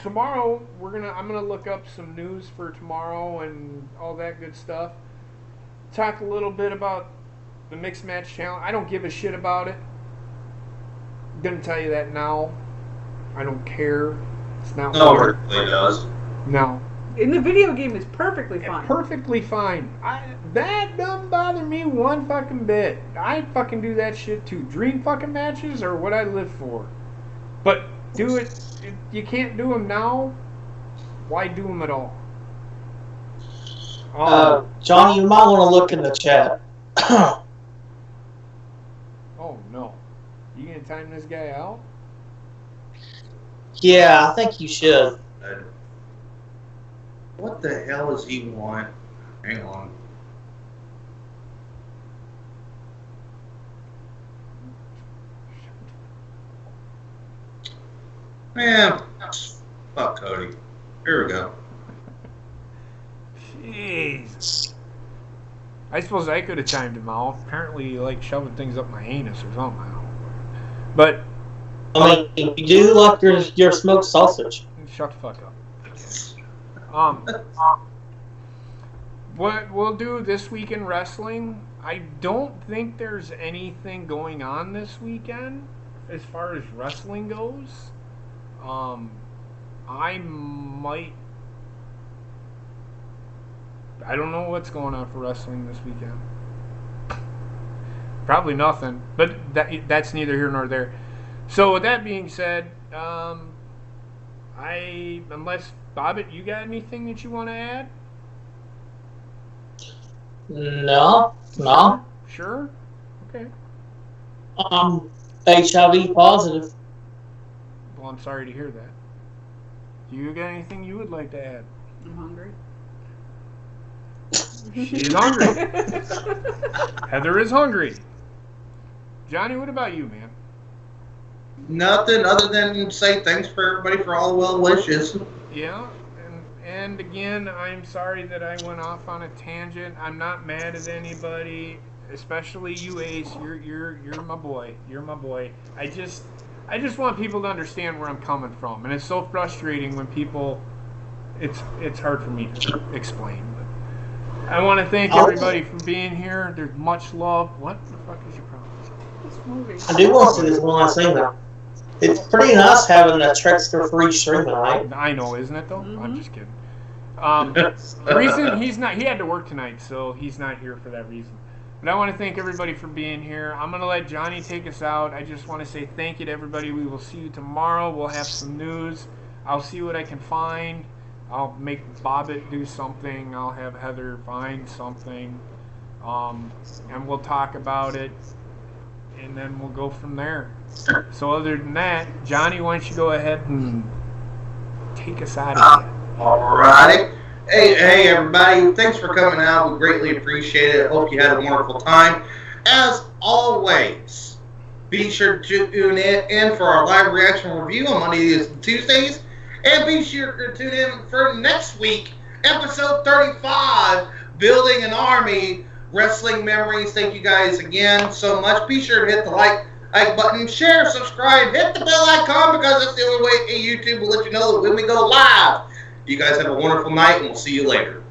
Speaker 1: tomorrow, I'm gonna look up some news for tomorrow and all that good stuff. Talk a little bit about the Mixed Match Challenge. I don't give a shit about it. I'm going to tell you that now. I don't care. It's not
Speaker 2: No one really does.
Speaker 1: No.
Speaker 3: In the video game, it's perfectly fine.
Speaker 1: Perfectly fine. That doesn't bother me one fucking bit. I fucking do that shit too. Dream fucking matches are what I live for. But do it. You can't do them now. Why do them at all?
Speaker 4: Johnny, you might want to look in the chat.
Speaker 1: Oh no. You gonna time this guy out?
Speaker 4: Yeah, I think you should.
Speaker 2: What the hell does he want? Hang on. Man, fuck Cody. Here we go.
Speaker 1: Jeez. I suppose I could have timed him out. Apparently, like shoving things up my anus or something. I don't know. But
Speaker 4: I mean, you do like your smoked sausage.
Speaker 1: shut the fuck up. What we'll do this week in wrestling, I don't think there's anything going on this weekend as far as wrestling goes. I don't know what's going on for wrestling this weekend. Probably nothing, but that's neither here nor there. So with that being said, unless Bobbitt, you got anything that you want to add?
Speaker 4: No.
Speaker 1: Sure. Okay.
Speaker 4: HIV positive.
Speaker 1: Well, I'm sorry to hear that. Do you got anything you would like to add?
Speaker 3: I'm hungry.
Speaker 1: She's hungry. Heather is hungry. Johnny, what about you, man?
Speaker 2: Nothing other than say thanks for everybody for all the well wishes.
Speaker 1: Yeah, and again, I'm sorry that I went off on a tangent. I'm not mad at anybody, especially you, Ace. You're my boy. You're my boy. I just want people to understand where I'm coming from, and it's so frustrating when people. It's hard for me to explain. But I want to thank everybody for being here. There's much love. What the fuck is your problem?
Speaker 3: This movie.
Speaker 4: I do want to say this one last thing though. It's pretty nice having a Trexter free stream tonight.
Speaker 1: I know, isn't it though?
Speaker 3: Mm-hmm.
Speaker 1: I'm just kidding. The reason he's not, he had to work tonight, so he's not here for that reason. But I want to thank everybody for being here. I'm going to let Johnny take us out. I just want to say thank you to everybody. We will see you tomorrow. We'll have some news. I'll see what I can find. I'll make Bobbitt do something. I'll have Heather find something. And we'll talk about it. And then we'll go from there. So other than that, Johnny, why don't you go ahead and take us out of here.
Speaker 2: Alrighty. Hey, everybody. Thanks for coming out. We greatly appreciate it. Hope you had a wonderful time. As always, be sure to tune in for our live reaction review on Mondays and Tuesdays. And be sure to tune in for next week, episode 35, Building an Army, Wrestling Memories. Thank you guys again so much. Be sure to hit the like button, share, subscribe, hit the bell icon because that's the only way YouTube will let you know that when we go live. You guys have a wonderful night, and we'll see you later.